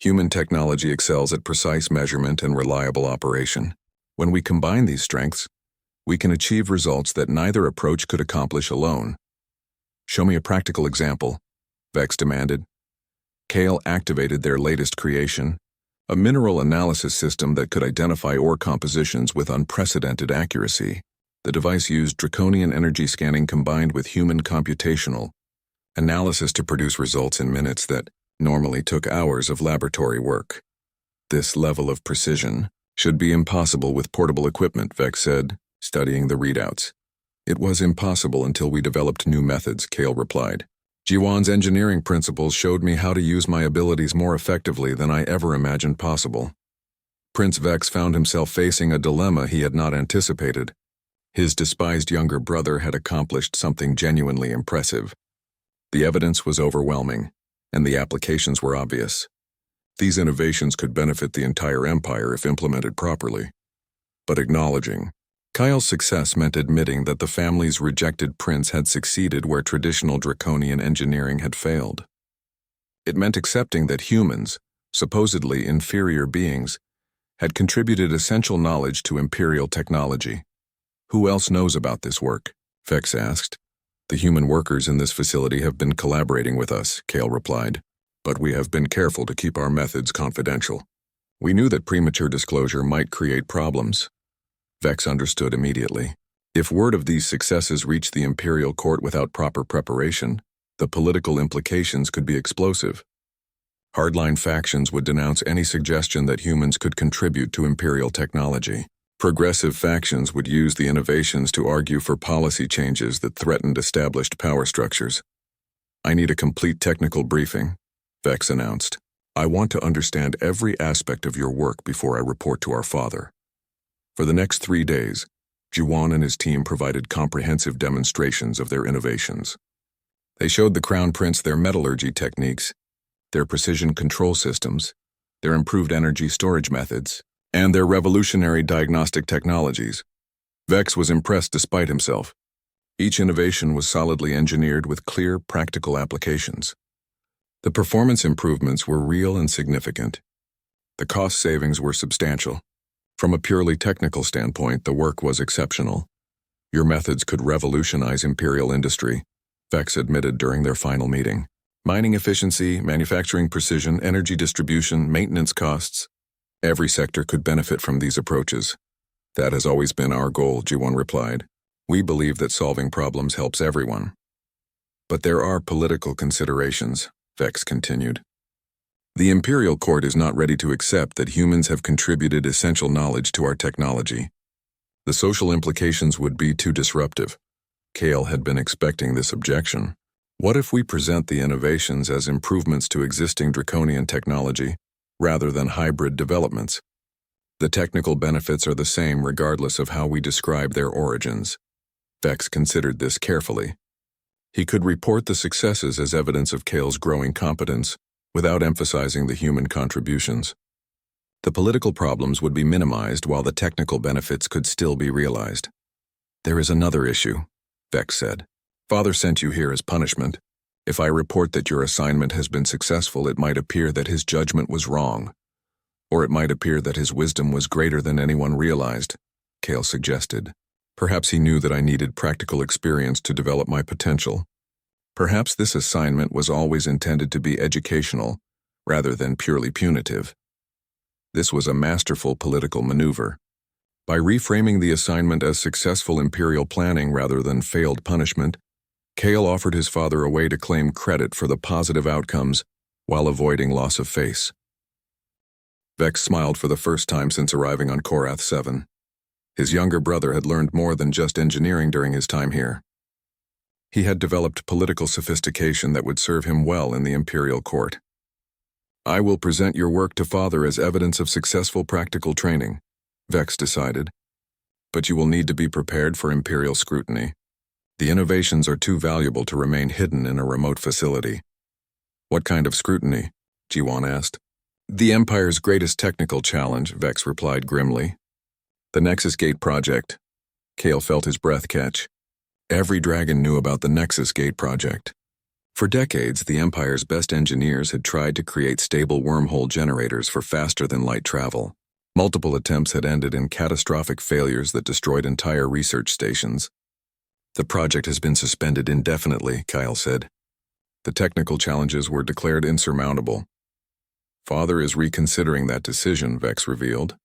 Speaker 1: Human technology excels at precise measurement and reliable operation. When we combine these strengths, we can achieve results that neither approach could accomplish alone." "Show me a practical example," Vex demanded. Kale activated their latest creation, a mineral analysis system that could identify ore compositions with unprecedented accuracy. The device used draconian energy scanning combined with human computational analysis to produce results in minutes that normally took hours of laboratory work. "This level of precision should be impossible with portable equipment," Vex said, studying the readouts. "It was impossible until we developed new methods," Kale replied. "Jiwon's engineering principles showed me how to use my abilities more effectively than I ever imagined possible." Prince Vex found himself facing a dilemma he had not anticipated. His despised younger brother had accomplished something genuinely impressive. The evidence was overwhelming, and the applications were obvious. These innovations could benefit the entire empire if implemented properly. But acknowledging Kyle's success meant admitting that the family's rejected prince had succeeded where traditional draconian engineering had failed. It meant accepting that humans, supposedly inferior beings, had contributed essential knowledge to imperial technology. Who else knows about this work? Vex asked. The human workers in this facility have been collaborating with us, Kale replied. But we have been careful to keep our methods confidential. We knew that premature disclosure might create problems. Vex understood immediately. If word of these successes reached the imperial court without proper preparation, the political implications could be explosive. Hardline factions would denounce any suggestion that humans could contribute to imperial technology. Progressive factions would use the innovations to argue for policy changes that threatened established power structures. I need a complete technical briefing, Vex announced. I want to understand every aspect of your work before I report to our father. For the next 3 days, Jiwan and his team provided comprehensive demonstrations of their innovations. They showed the Crown Prince their metallurgy techniques, their precision control systems, their improved energy storage methods, and their revolutionary diagnostic technologies. Vex was impressed despite himself. Each innovation was solidly engineered with clear, practical applications. The performance improvements were real and significant. The cost savings were substantial. From a purely technical standpoint, the work was exceptional. Your methods could revolutionize imperial industry, Vex admitted during their final meeting. Mining efficiency, manufacturing precision, energy distribution, maintenance costs. Every sector could benefit from these approaches. That has always been our goal, Jiwon replied. We believe that solving problems helps everyone. But there are political considerations, Vex continued. The imperial court is not ready to accept that humans have contributed essential knowledge to our technology. The social implications would be too disruptive. Kale had been expecting this objection. What if we present the innovations as improvements to existing draconian technology, rather than hybrid developments? The technical benefits are the same regardless of how we describe their origins. Vex considered this carefully. He could report the successes as evidence of Kale's growing competence, without emphasizing the human contributions. The political problems would be minimized while the technical benefits could still be realized. There is another issue, Vex said. Father sent you here as punishment. If I report that your assignment has been successful, it might appear that his judgment was wrong. Or it might appear that his wisdom was greater than anyone realized, Kale suggested. Perhaps he knew that I needed practical experience to develop my potential. Perhaps this assignment was always intended to be educational, rather than purely punitive. This was a masterful political maneuver. By reframing the assignment as successful imperial planning rather than failed punishment, Kale offered his father a way to claim credit for the positive outcomes while avoiding loss of face. Vex smiled for the first time since arriving on Korath 7. His younger brother had learned more than just engineering during his time here. He had developed political sophistication that would serve him well in the imperial court. I will present your work to Father as evidence of successful practical training, Vex decided. But you will need to be prepared for imperial scrutiny. The innovations are too valuable to remain hidden in a remote facility. What kind of scrutiny? Jiwan asked. The Empire's greatest technical challenge, Vex replied grimly. The Nexus Gate project. Kale felt his breath catch. Every dragon knew about the Nexus Gate project. For decades, the Empire's best engineers had tried to create stable wormhole generators for faster-than-light travel. Multiple attempts had ended in catastrophic failures that destroyed entire research stations. The project has been suspended indefinitely, Kyle said. The technical challenges were declared insurmountable. Father is reconsidering that decision, Vex revealed.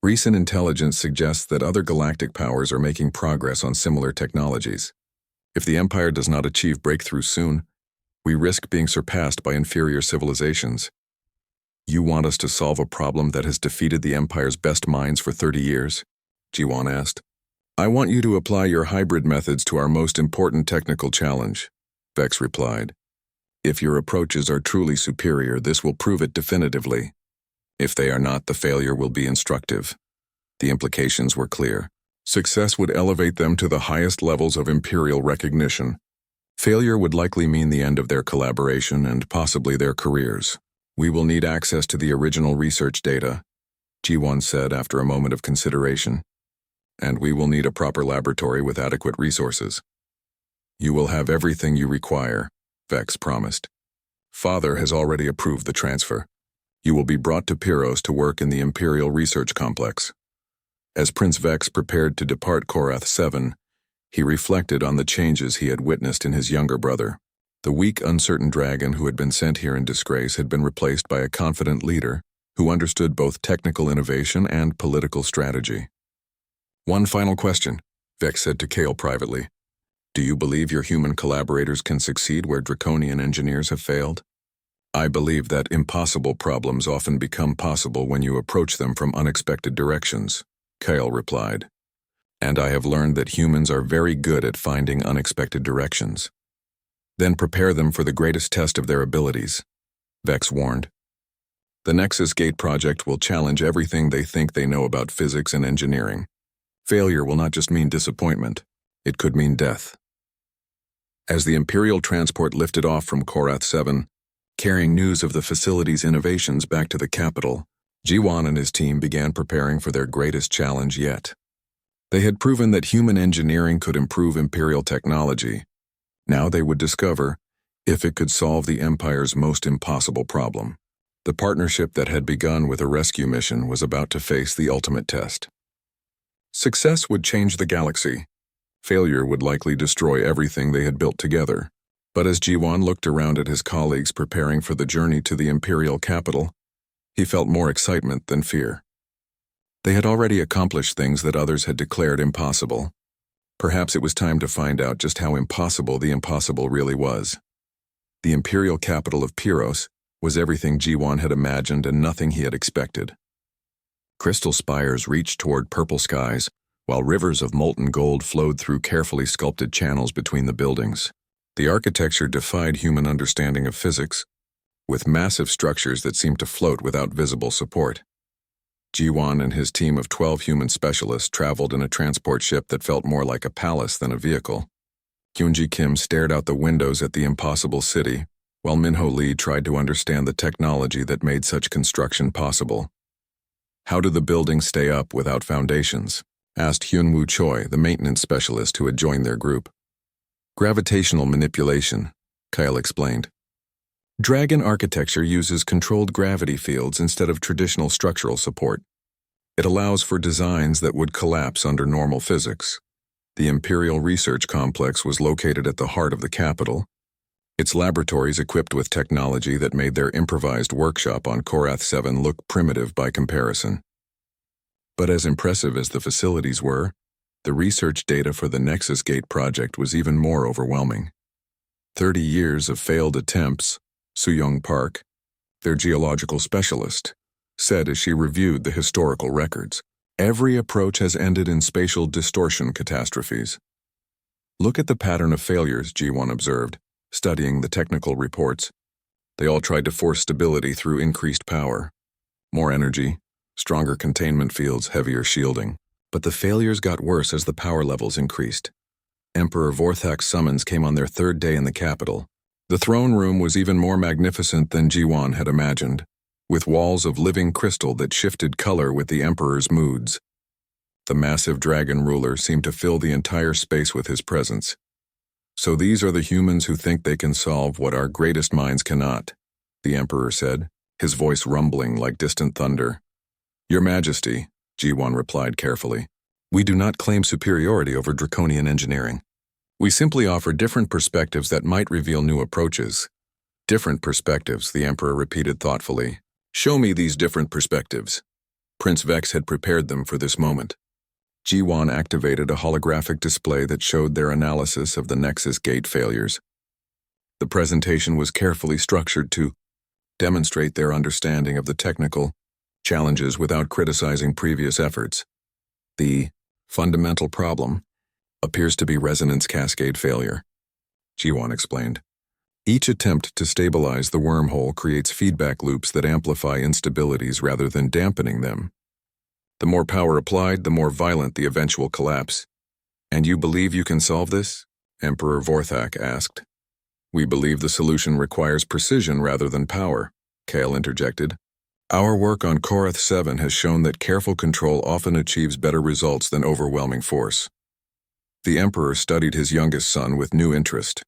Speaker 1: Recent intelligence suggests that other galactic powers are making progress on similar technologies. If the Empire does not achieve breakthrough soon, we risk being surpassed by inferior civilizations. You want us to solve a problem that has defeated the Empire's best minds for 30 years? Jiwan asked. I want you to apply your hybrid methods to our most important technical challenge, Vex replied. If your approaches are truly superior, this will prove it definitively. If they are not, the failure will be instructive. The implications were clear. Success would elevate them to the highest levels of imperial recognition. Failure would likely mean the end of their collaboration and possibly their careers. We will need access to the original research data, G1 said after a moment of consideration. And we will need a proper laboratory with adequate resources. You will have everything you require, Vex promised. Father has already approved the transfer. You will be brought to Pyros to work in the Imperial Research Complex. As Prince Vex prepared to depart Korath 7, he reflected on the changes he had witnessed in his younger brother. The weak, uncertain dragon who had been sent here in disgrace had been replaced by a confident leader who understood both technical innovation and political strategy. One final question, Vex said to Kale privately. Do you believe your human collaborators can succeed where draconian engineers have failed? I believe that impossible problems often become possible when you approach them from unexpected directions, Kale replied. And I have learned that humans are very good at finding unexpected directions. Then prepare them for the greatest test of their abilities, Vex warned. The Nexus Gate project will challenge everything they think they know about physics and engineering. Failure will not just mean disappointment, it could mean death. As the Imperial transport lifted off from Korath 7, carrying news of the facility's innovations back to the capital, G1 and his team began preparing for their greatest challenge yet. They had proven that human engineering could improve Imperial technology. Now they would discover if it could solve the Empire's most impossible problem. The partnership that had begun with a rescue mission was about to face the ultimate test. Success would change the galaxy. Failure would likely destroy everything they had built together. But as G1 looked around at his colleagues preparing for the journey to the Imperial capital, he felt more excitement than fear. They had already accomplished things that others had declared impossible. Perhaps it was time to find out just how impossible the impossible really was. The Imperial capital of Pyros was everything G1 had imagined and nothing he had expected. Crystal spires reached toward purple skies, while rivers of molten gold flowed through carefully sculpted channels between the buildings. The architecture defied human understanding of physics, with massive structures that seemed to float without visible support. G1 and his team of 12 human specialists traveled in a transport ship that felt more like a palace than a vehicle. Hyunji Kim stared out the windows at the impossible city, while Minho Lee tried to understand the technology that made such construction possible. How do the buildings stay up without foundations? Asked Hyunwoo Choi, the maintenance specialist who had joined their group. Gravitational manipulation, Kyle explained. Dragon architecture uses controlled gravity fields instead of traditional structural support. It allows for designs that would collapse under normal physics. The Imperial Research Complex was located at the heart of the capital, its laboratories equipped with technology that made their improvised workshop on Korath 7 look primitive by comparison. But as impressive as the facilities were, the research data for the Nexus Gate project was even more overwhelming. 30 years of failed attempts, Soo-young Park, their geological specialist, said as she reviewed the historical records. Every approach has ended in spatial distortion catastrophes. Look at the pattern of failures, G1 observed, studying the technical reports. They all tried to force stability through increased power. More energy, stronger containment fields, heavier shielding. But the failures got worse as the power levels increased. Emperor Vorthak's summons came on their third day in the capital. The throne room was even more magnificent than G1 had imagined, with walls of living crystal that shifted color with the Emperor's moods. The massive dragon ruler seemed to fill the entire space with his presence. So these are the humans who think they can solve what our greatest minds cannot, the Emperor said, his voice rumbling like distant thunder. Your Majesty, G1 replied carefully, we do not claim superiority over draconian engineering. We simply offer different perspectives that might reveal new approaches. Different perspectives, the Emperor repeated thoughtfully. Show me these different perspectives. Prince Vex had prepared them for this moment. G1 activated a holographic display that showed their analysis of the Nexus Gate failures. The presentation was carefully structured to demonstrate their understanding of the technical challenges without criticizing previous efforts. The fundamental problem appears to be resonance cascade failure, G1 explained. Each attempt to stabilize the wormhole creates feedback loops that amplify instabilities rather than dampening them. The more power applied, the more violent the eventual collapse. And you believe you can solve this? Emperor Vorthak asked. We believe the solution requires precision rather than power, Kale interjected. Our work on Korath 7 has shown that careful control often achieves better results than overwhelming force. The Emperor studied his youngest son with new interest.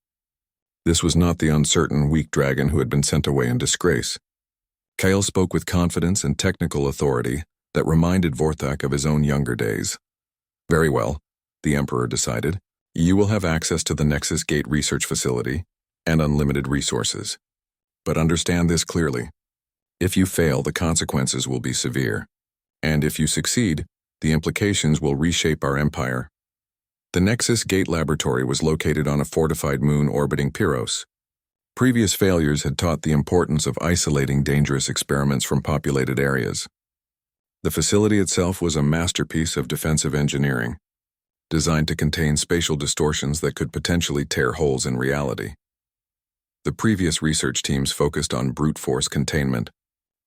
Speaker 1: This was not the uncertain, weak dragon who had been sent away in disgrace. Kale spoke with confidence and technical authority that reminded Vorthak of his own younger days. Very well, the Emperor decided. You will have access to the Nexus Gate research facility and unlimited resources. But understand this clearly. If you fail, the consequences will be severe. And if you succeed, the implications will reshape our empire. The Nexus Gate laboratory was located on a fortified moon orbiting Pyros. Previous failures had taught the importance of isolating dangerous experiments from populated areas. The facility itself was a masterpiece of defensive engineering, designed to contain spatial distortions that could potentially tear holes in reality. The previous research teams focused on brute force containment,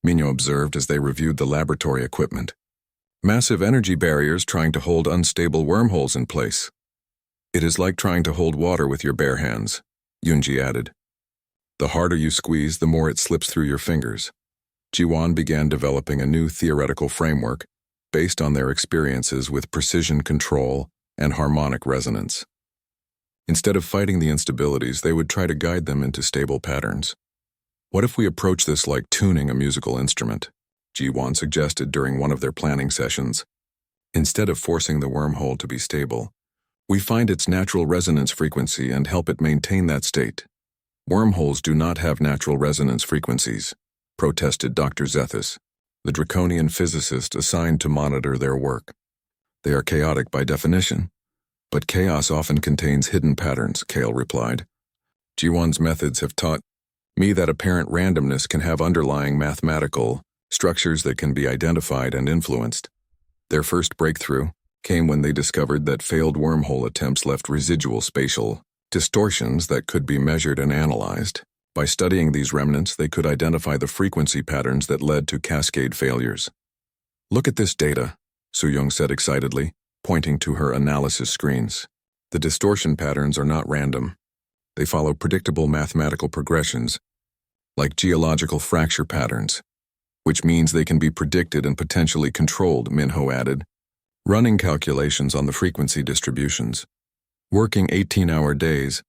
Speaker 1: Mignot observed as they reviewed the laboratory equipment. Massive energy barriers trying to hold unstable wormholes in place. It is like trying to hold water with your bare hands, Yunji added. The harder you squeeze, the more it slips through your fingers. Jiwan began developing a new theoretical framework based on their experiences with precision control and harmonic resonance. Instead of fighting the instabilities, they would try to guide them into stable patterns. What if we approach this like tuning a musical instrument? Jiwan suggested during one of their planning sessions. Instead of forcing the wormhole to be stable, we find its natural resonance frequency and help it maintain that state. Wormholes do not have natural resonance frequencies, protested Dr. Zethus, the draconian physicist assigned to monitor their work. They are chaotic by definition. But chaos often contains hidden patterns, Kale replied. Jiwan's methods have taught me that apparent randomness can have underlying mathematical structures that can be identified and influenced. Their first breakthrough came when they discovered that failed wormhole attempts left residual spatial distortions that could be measured and analyzed. By studying these remnants, they could identify the frequency patterns that led to cascade failures. Look at this data, Su-Young said excitedly, pointing to her analysis screens. The distortion patterns are not random. They follow predictable mathematical progressions, like geological fracture patterns, which means they can be predicted and potentially controlled, Minho added, running calculations on the frequency distributions. Working 18-hour days,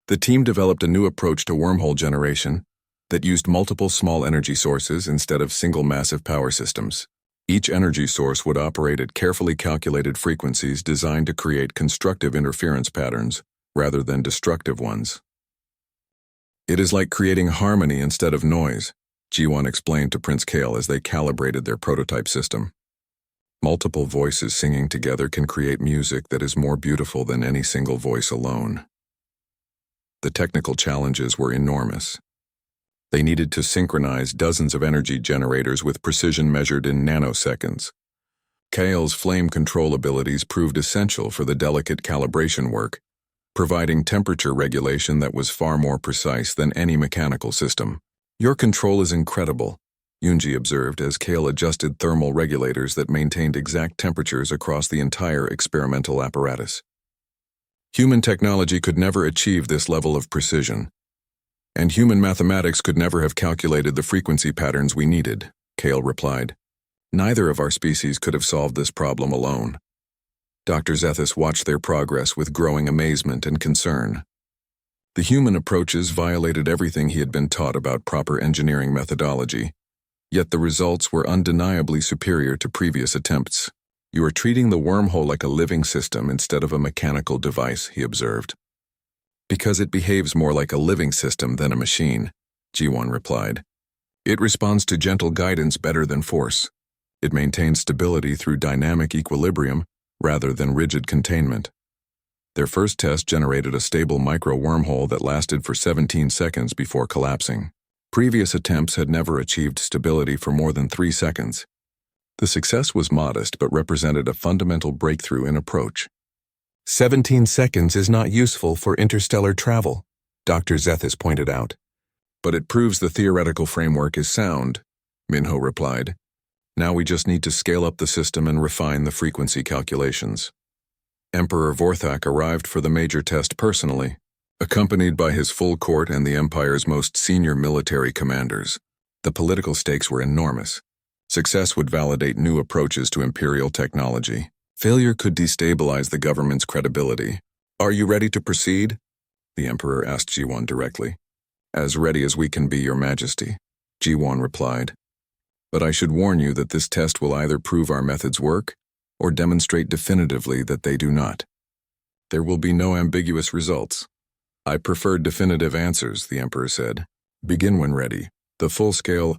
Speaker 1: the team developed a new approach to wormhole generation that used multiple small energy sources instead of single massive power systems. Each energy source would operate at carefully calculated frequencies designed to create constructive interference patterns rather than destructive ones. It is like creating harmony instead of noise, Jiwan explained to Prince Kale as they calibrated their prototype system. Multiple voices singing together can create music that is more beautiful than any single voice alone. The technical challenges were enormous. They needed to synchronize dozens of energy generators with precision measured in nanoseconds. Kale's flame control abilities proved essential for the delicate calibration work, providing temperature regulation that was far more precise than any mechanical system. Your control is incredible, Yunji observed as Kale adjusted thermal regulators that maintained exact temperatures across the entire experimental apparatus. Human technology could never achieve this level of precision. And human mathematics could never have calculated the frequency patterns we needed, Kale replied. Neither of our species could have solved this problem alone. Dr. Zethus watched their progress with growing amazement and concern. The human approaches violated everything he had been taught about proper engineering methodology, yet the results were undeniably superior to previous attempts. You are treating the wormhole like a living system instead of a mechanical device, he observed. Because it behaves more like a living system than a machine, Jiwan replied. It responds to gentle guidance better than force. It maintains stability through dynamic equilibrium rather than rigid containment. Their first test generated a stable micro-wormhole that lasted for 17 seconds before collapsing. Previous attempts had never achieved stability for more than 3 seconds. The success was modest but represented a fundamental breakthrough in approach. 17 seconds is not useful for interstellar travel, Dr. Zethus pointed out. But it proves the theoretical framework is sound, Minho replied. Now we just need to scale up the system and refine the frequency calculations. Emperor Vorthak arrived for the major test personally, accompanied by his full court and the Empire's most senior military commanders. The political stakes were enormous. Success would validate new approaches to imperial technology. Failure could destabilize the government's credibility. "Are you ready to proceed?" the Emperor asked Jiwan directly. "As ready as we can be, Your Majesty," Jiwan replied. "But I should warn you that this test will either prove our methods work or demonstrate definitively that they do not. There will be no ambiguous results." "I prefer definitive answers," the Emperor said. "Begin when ready." The full-scale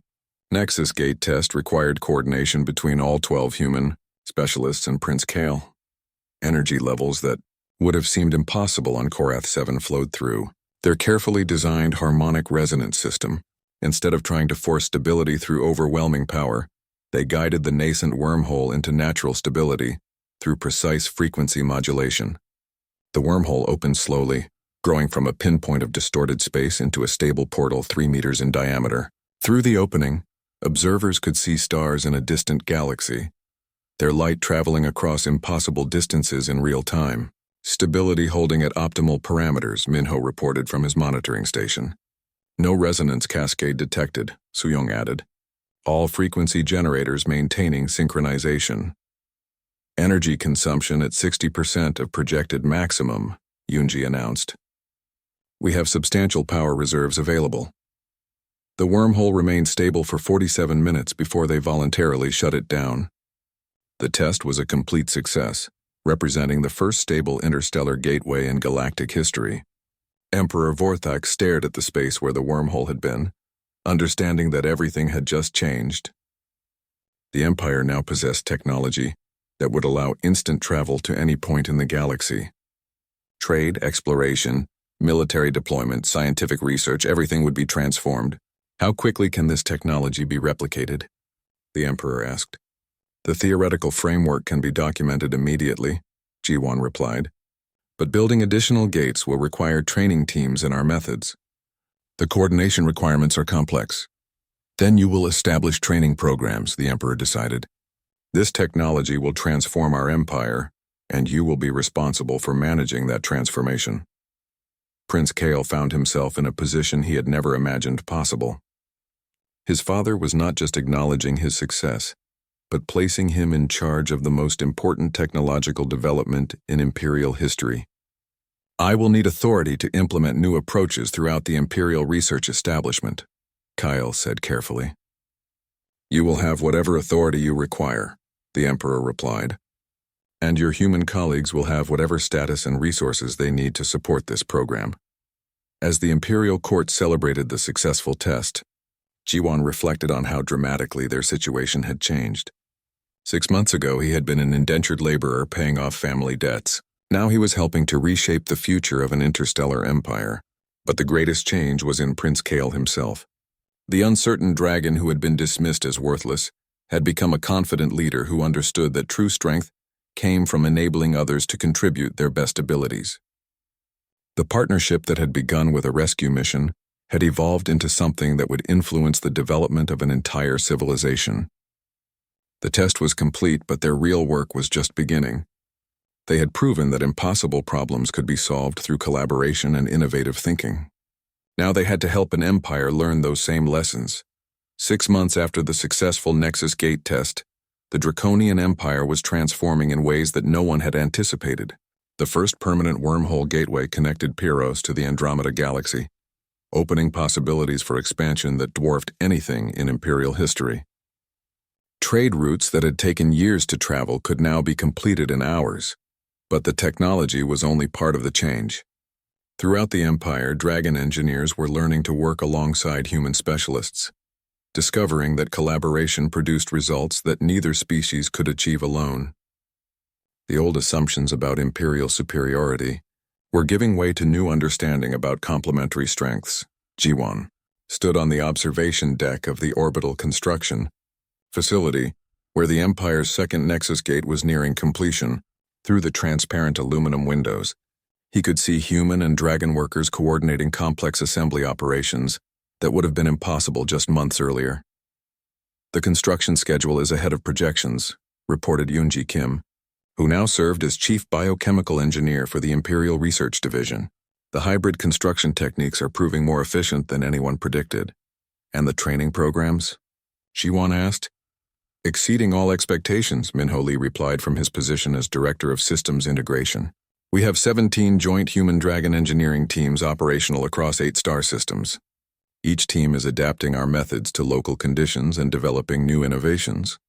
Speaker 1: Nexus Gate test required coordination between all 12 human specialists and Prince Kale. Energy levels that would have seemed impossible on Korath 7 flowed through. Their carefully designed harmonic resonance system, instead of trying to force stability through overwhelming power, they guided the nascent wormhole into natural stability through precise frequency modulation. The wormhole opened slowly, growing from a pinpoint of distorted space into a stable portal 3 meters in diameter. Through the opening, observers could see stars in a distant galaxy, their light traveling across impossible distances in real time. Stability holding at optimal parameters, Minho reported from his monitoring station. No resonance cascade detected, Suyong added. All frequency generators maintaining synchronization. Energy consumption at 60% of projected maximum, Yunji announced. "We have substantial power reserves available." The wormhole remained stable for 47 minutes before they voluntarily shut it down. The test was a complete success, representing the first stable interstellar gateway in galactic history. Emperor Vorthak stared at the space where the wormhole had been, understanding that everything had just changed. The Empire now possessed technology that would allow instant travel to any point in the galaxy. Trade, exploration, military deployment, scientific research, everything would be transformed. "How quickly can this technology be replicated?" the Emperor asked. "The theoretical framework can be documented immediately," Jiwan replied. "But building additional gates will require training teams in our methods. The coordination requirements are complex. Then you will establish training programs," the Emperor decided. "This technology will transform our empire, and you will be responsible for managing that transformation." Prince Kale found himself in a position he had never imagined possible. His father was not just acknowledging his success, but placing him in charge of the most important technological development in imperial history. "I will need authority to implement new approaches throughout the Imperial Research Establishment," Kyle said carefully. "You will have whatever authority you require," the Emperor replied. "And your human colleagues will have whatever status and resources they need to support this program." As the Imperial Court celebrated the successful test, Jiwan reflected on how dramatically their situation had changed. 6 months ago, he had been an indentured laborer paying off family debts. Now he was helping to reshape the future of an interstellar empire. But the greatest change was in Prince Kale himself. The uncertain dragon who had been dismissed as worthless had become a confident leader who understood that true strength came from enabling others to contribute their best abilities. The partnership that had begun with a rescue mission had evolved into something that would influence the development of an entire civilization. The test was complete, but their real work was just beginning. They had proven that impossible problems could be solved through collaboration and innovative thinking. Now they had to help an empire learn those same lessons. 6 months after the successful Nexus Gate test, the Draconian Empire was transforming in ways that no one had anticipated. The first permanent wormhole gateway connected Pyros to the Andromeda Galaxy, opening possibilities for expansion that dwarfed anything in Imperial history. Trade routes that had taken years to travel could now be completed in hours, but the technology was only part of the change. Throughout the Empire, Dragon engineers were learning to work alongside human specialists, discovering that collaboration produced results that neither species could achieve alone. The old assumptions about Imperial superiority were giving way to new understanding about complementary strengths. Jiwan stood on the observation deck of the orbital construction facility, where the Empire's second Nexus Gate was nearing completion. Through the transparent aluminum windows, he could see human and dragon workers coordinating complex assembly operations that would have been impossible just months earlier. "The construction schedule is ahead of projections," reported Yoonji Kim. who now served as chief biochemical engineer for the Imperial Research Division. The hybrid construction techniques are proving more efficient than anyone predicted. And the training programs? Jiwon asked. Exceeding all expectations, Minho Lee replied from his position as Director of Systems Integration. We have 17 joint human-dragon engineering teams operational across 8 star systems. Each team is adapting our methods to local conditions and developing new innovations.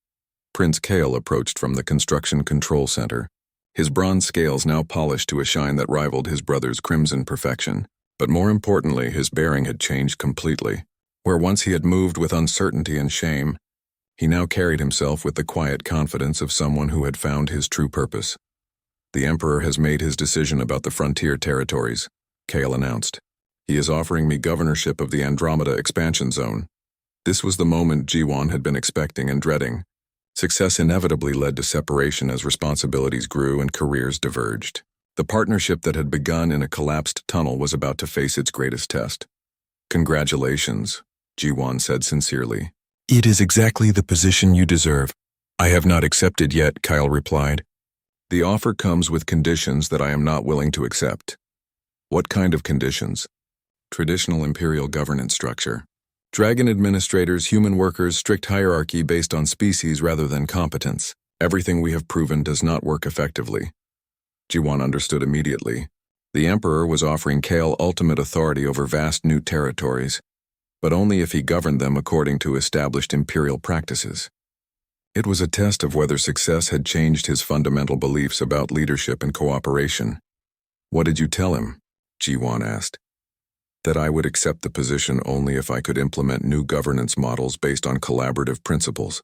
Speaker 1: Prince Kale approached from the Construction Control Center, his bronze scales now polished to a shine that rivaled his brother's crimson perfection. But more importantly, his bearing had changed completely. Where once he had moved with uncertainty and shame, he now carried himself with the quiet confidence of someone who had found his true purpose. The Emperor has made his decision about the frontier territories, Kale announced. He is offering me governorship of the Andromeda expansion zone. This was the moment Jiwon had been expecting and dreading. Success inevitably led to separation as responsibilities grew and careers diverged. The partnership that had begun in a collapsed tunnel was about to face its greatest test. Congratulations, Jiwon said sincerely. It is exactly the position you deserve. I have not accepted yet, Kyle replied. The offer comes with conditions that I am not willing to accept. What kind of conditions? Traditional imperial governance structure. Dragon administrators, human workers, strict hierarchy based on species rather than competence. Everything we have proven does not work effectively. Jiwon understood immediately. The Emperor was offering Kale ultimate authority over vast new territories, but only if he governed them according to established imperial practices. It was a test of whether success had changed his fundamental beliefs about leadership and cooperation. What did you tell him? Jiwon asked. That I would accept the position only if I could implement new governance models based on collaborative principles,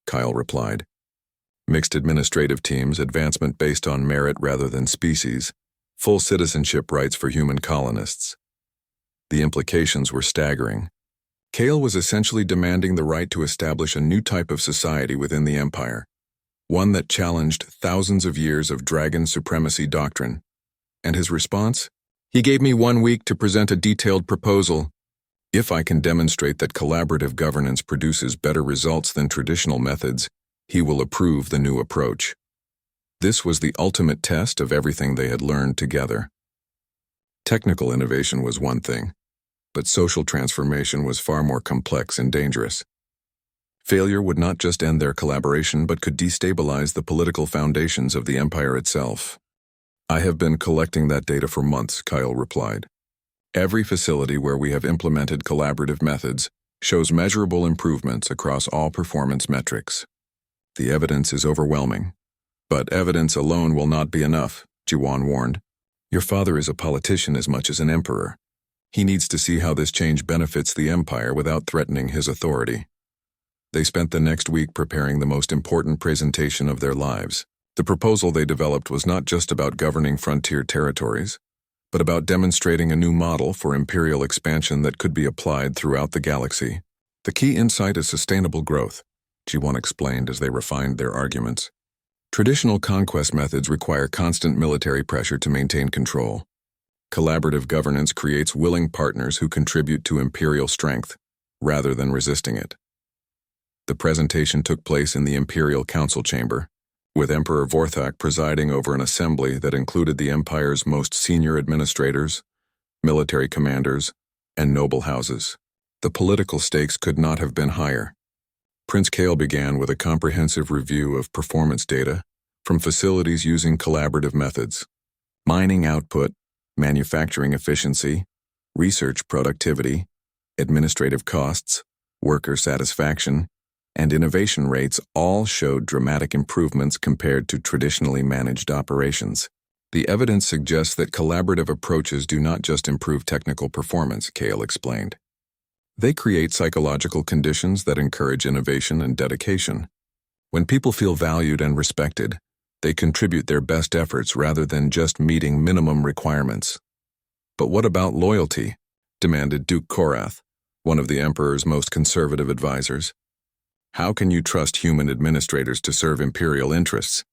Speaker 1: Kyle replied. Mixed administrative teams, advancement based on merit rather than species, full citizenship rights for human colonists. The implications were staggering. Kale was essentially demanding the right to establish a new type of society within the Empire, one that challenged thousands of years of dragon supremacy doctrine. And his response? He gave me 1 week to present a detailed proposal. If I can demonstrate that collaborative governance produces better results than traditional methods, he will approve the new approach. This was the ultimate test of everything they had learned together. Technical innovation was one thing, but social transformation was far more complex and dangerous. Failure would not just end their collaboration but could destabilize the political foundations of the Empire itself. I have been collecting that data for months, Kyle replied. Every facility where we have implemented collaborative methods shows measurable improvements across all performance metrics. The evidence is overwhelming. But evidence alone will not be enough, Jiwon warned. Your father is a politician as much as an emperor. He needs to see how this change benefits the Empire without threatening his authority. They spent the next week preparing the most important presentation of their lives. The proposal they developed was not just about governing frontier territories, but about demonstrating a new model for imperial expansion that could be applied throughout the galaxy. The key insight is sustainable growth, Jiwon explained as they refined their arguments. Traditional conquest methods require constant military pressure to maintain control. Collaborative governance creates willing partners who contribute to imperial strength, rather than resisting it. The presentation took place in the Imperial Council Chamber, with Emperor Vorthak presiding over an assembly that included the Empire's most senior administrators, military commanders, and noble houses. The political stakes could not have been higher. Prince Kale began with a comprehensive review of performance data from facilities using collaborative methods: mining output, manufacturing efficiency, research productivity, administrative costs, worker satisfaction, and innovation rates all showed dramatic improvements compared to traditionally managed operations. The evidence suggests that collaborative approaches do not just improve technical performance, Kale explained. They create psychological conditions that encourage innovation and dedication. When people feel valued and respected, they contribute their best efforts rather than just meeting minimum requirements. But what about loyalty? Demanded Duke Korath, one of the Emperor's most conservative advisors. How can you trust human administrators to serve imperial interests?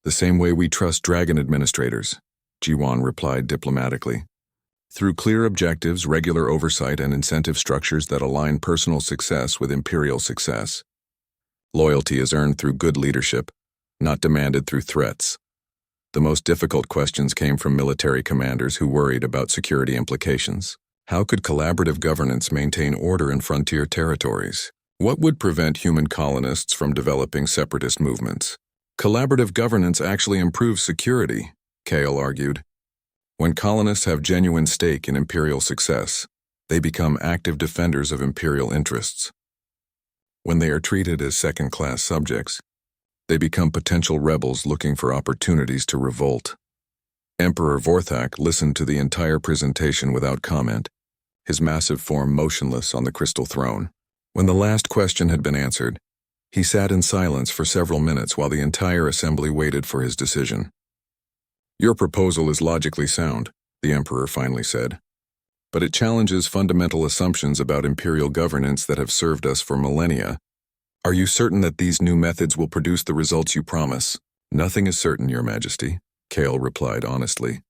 Speaker 1: The same way we trust dragon administrators, Jiwon replied diplomatically. Through clear objectives, regular oversight, and incentive structures that align personal success with imperial success. Loyalty is earned through good leadership, not demanded through threats. The most difficult questions came from military commanders who worried about security implications. How could collaborative governance maintain order in frontier territories? What would prevent human colonists from developing separatist movements? Collaborative governance actually improves security, Kale argued. When colonists have genuine stake in imperial success, they become active defenders of imperial interests. When they are treated as second-class subjects, they become potential rebels looking for opportunities to revolt. Emperor Vorthak listened to the entire presentation without comment, his massive form motionless on the crystal throne. When the last question had been answered, he sat in silence for several minutes while the entire assembly waited for his decision. "Your proposal is logically sound," the Emperor finally said, "but it challenges fundamental assumptions about imperial governance that have served us for millennia. Are you certain that these new methods will produce the results you promise?" "Nothing is certain, Your Majesty," Kale replied honestly.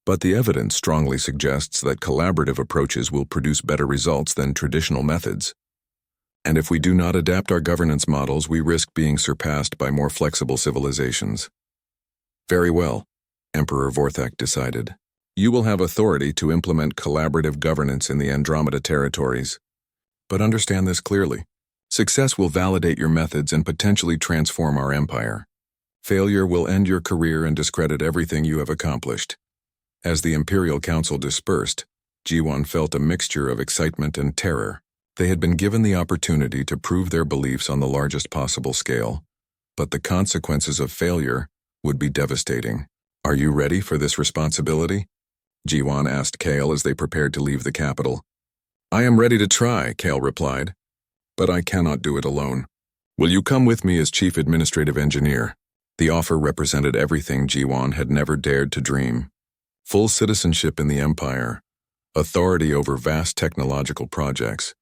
Speaker 1: "But the evidence strongly suggests that collaborative approaches will produce better results than traditional methods. And if we do not adapt our governance models, we risk being surpassed by more flexible civilizations." "Very well," Emperor Vorthak decided. "You will have authority to implement collaborative governance in the Andromeda territories. But understand this clearly. Success will validate your methods and potentially transform our empire. Failure will end your career and discredit everything you have accomplished." As the Imperial Council dispersed, Jiwan felt a mixture of excitement and terror. They had been given the opportunity to prove their beliefs on the largest possible scale, but the consequences of failure would be devastating. "Are you ready for this responsibility?" Jiwan asked Kale as they prepared to leave the capital. "I am ready to try," Kale replied, "but I cannot do it alone. Will you come with me as Chief Administrative Engineer?" The offer represented everything Jiwan had never dared to dream. Full citizenship in the Empire, authority over vast technological projects,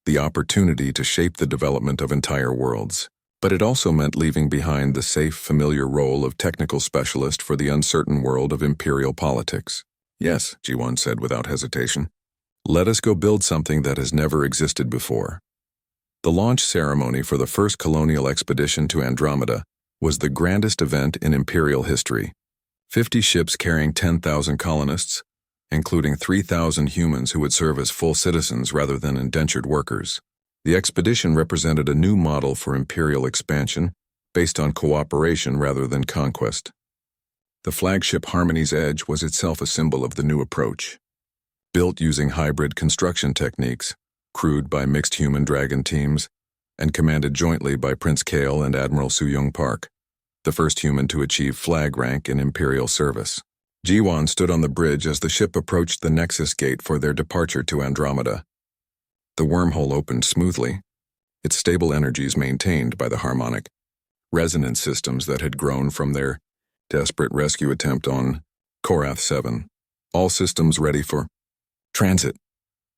Speaker 1: the opportunity to shape the development of entire worlds. But it also meant leaving behind the safe, familiar role of technical specialist for the uncertain world of imperial politics. "Yes," Jiwan said without hesitation. "Let us go build something that has never existed before." The launch ceremony for the first colonial expedition to Andromeda was the grandest event in imperial history. 50 ships carrying 10,000 colonists, including 3,000 humans who would serve as full citizens rather than indentured workers. The expedition represented a new model for imperial expansion based on cooperation rather than conquest. The flagship Harmony's Edge was itself a symbol of the new approach. Built using hybrid construction techniques, crewed by mixed human-dragon teams, and commanded jointly by Prince Kale and Admiral Suyong Park, the first human to achieve flag rank in imperial service. Jiwan stood on the bridge as the ship approached the Nexus Gate for their departure to Andromeda. The wormhole opened smoothly, its stable energies maintained by the harmonic resonance systems that had grown from their desperate rescue attempt on Korath 7. "All systems ready for transit,"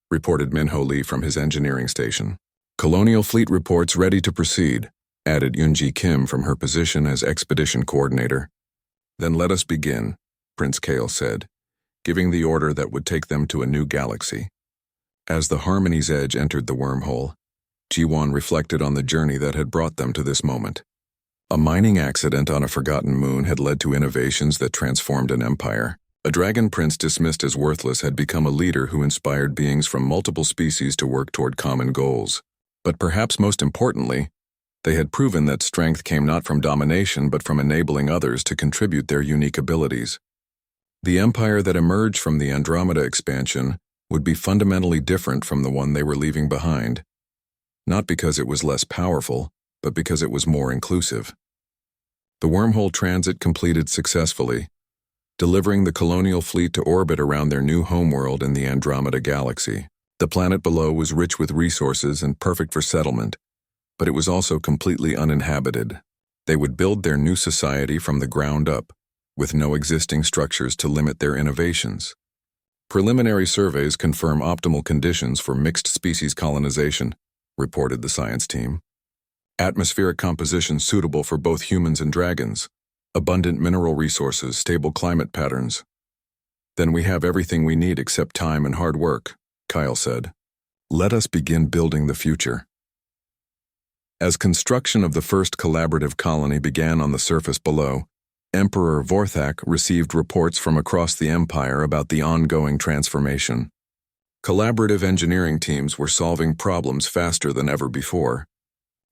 Speaker 1: reported Minho Lee from his engineering station. "Colonial fleet reports ready to proceed," added Yunji Kim from her position as expedition coordinator. "Then let us begin," Prince Kale said, giving the order that would take them to a new galaxy. As the Harmony's Edge entered the wormhole, Jiwan reflected on the journey that had brought them to this moment. A mining accident on a forgotten moon had led to innovations that transformed an empire. A dragon prince dismissed as worthless had become a leader who inspired beings from multiple species to work toward common goals. But perhaps most importantly, they had proven that strength came not from domination but from enabling others to contribute their unique abilities. The empire that emerged from the Andromeda expansion would be fundamentally different from the one they were leaving behind, not because it was less powerful, but because it was more inclusive. The wormhole transit completed successfully, delivering the colonial fleet to orbit around their new homeworld in the Andromeda galaxy. The planet below was rich with resources and perfect for settlement, but it was also completely uninhabited. They would build their new society from the ground up, with no existing structures to limit their innovations. Preliminary surveys confirm optimal conditions for mixed-species colonization, reported the science team. Atmospheric composition suitable for both humans and dragons. Abundant mineral resources, stable climate patterns. "Then we have everything we need except time and hard work," Kyle said. "Let us begin building the future." As construction of the first collaborative colony began on the surface below, Emperor Vorthak received reports from across the empire about the ongoing transformation. Collaborative engineering teams were solving problems faster than ever before.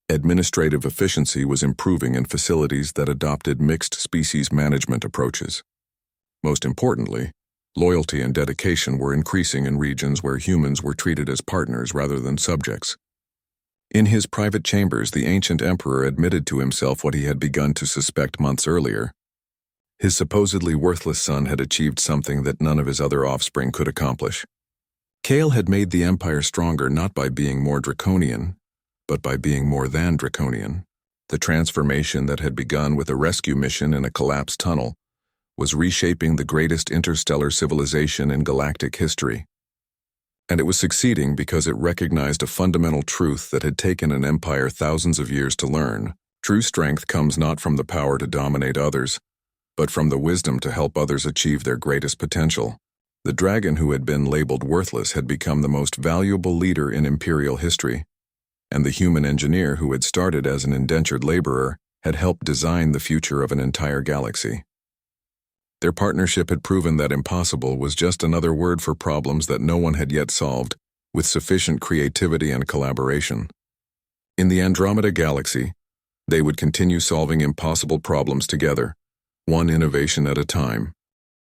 Speaker 1: Administrative efficiency was improving in facilities that adopted mixed-species management approaches. Most importantly, loyalty and dedication were increasing in regions where humans were treated as partners rather than subjects. In his private chambers, the ancient emperor admitted to himself what he had begun to suspect months earlier. His supposedly worthless son had achieved something that none of his other offspring could accomplish. Kale had made the empire stronger not by being more draconian, but by being more than draconian. The transformation that had begun with a rescue mission in a collapsed tunnel was reshaping the greatest interstellar civilization in galactic history. And it was succeeding because it recognized a fundamental truth that had taken an empire thousands of years to learn. True strength comes not from the power to dominate others, but from the wisdom to help others achieve their greatest potential. The dragon who had been labeled worthless had become the most valuable leader in imperial history, and the human engineer who had started as an indentured laborer had helped design the future of an entire galaxy. Their partnership had proven that impossible was just another word for problems that no one had yet solved, with sufficient creativity and collaboration. In the Andromeda Galaxy, they would continue solving impossible problems together, one innovation at a time.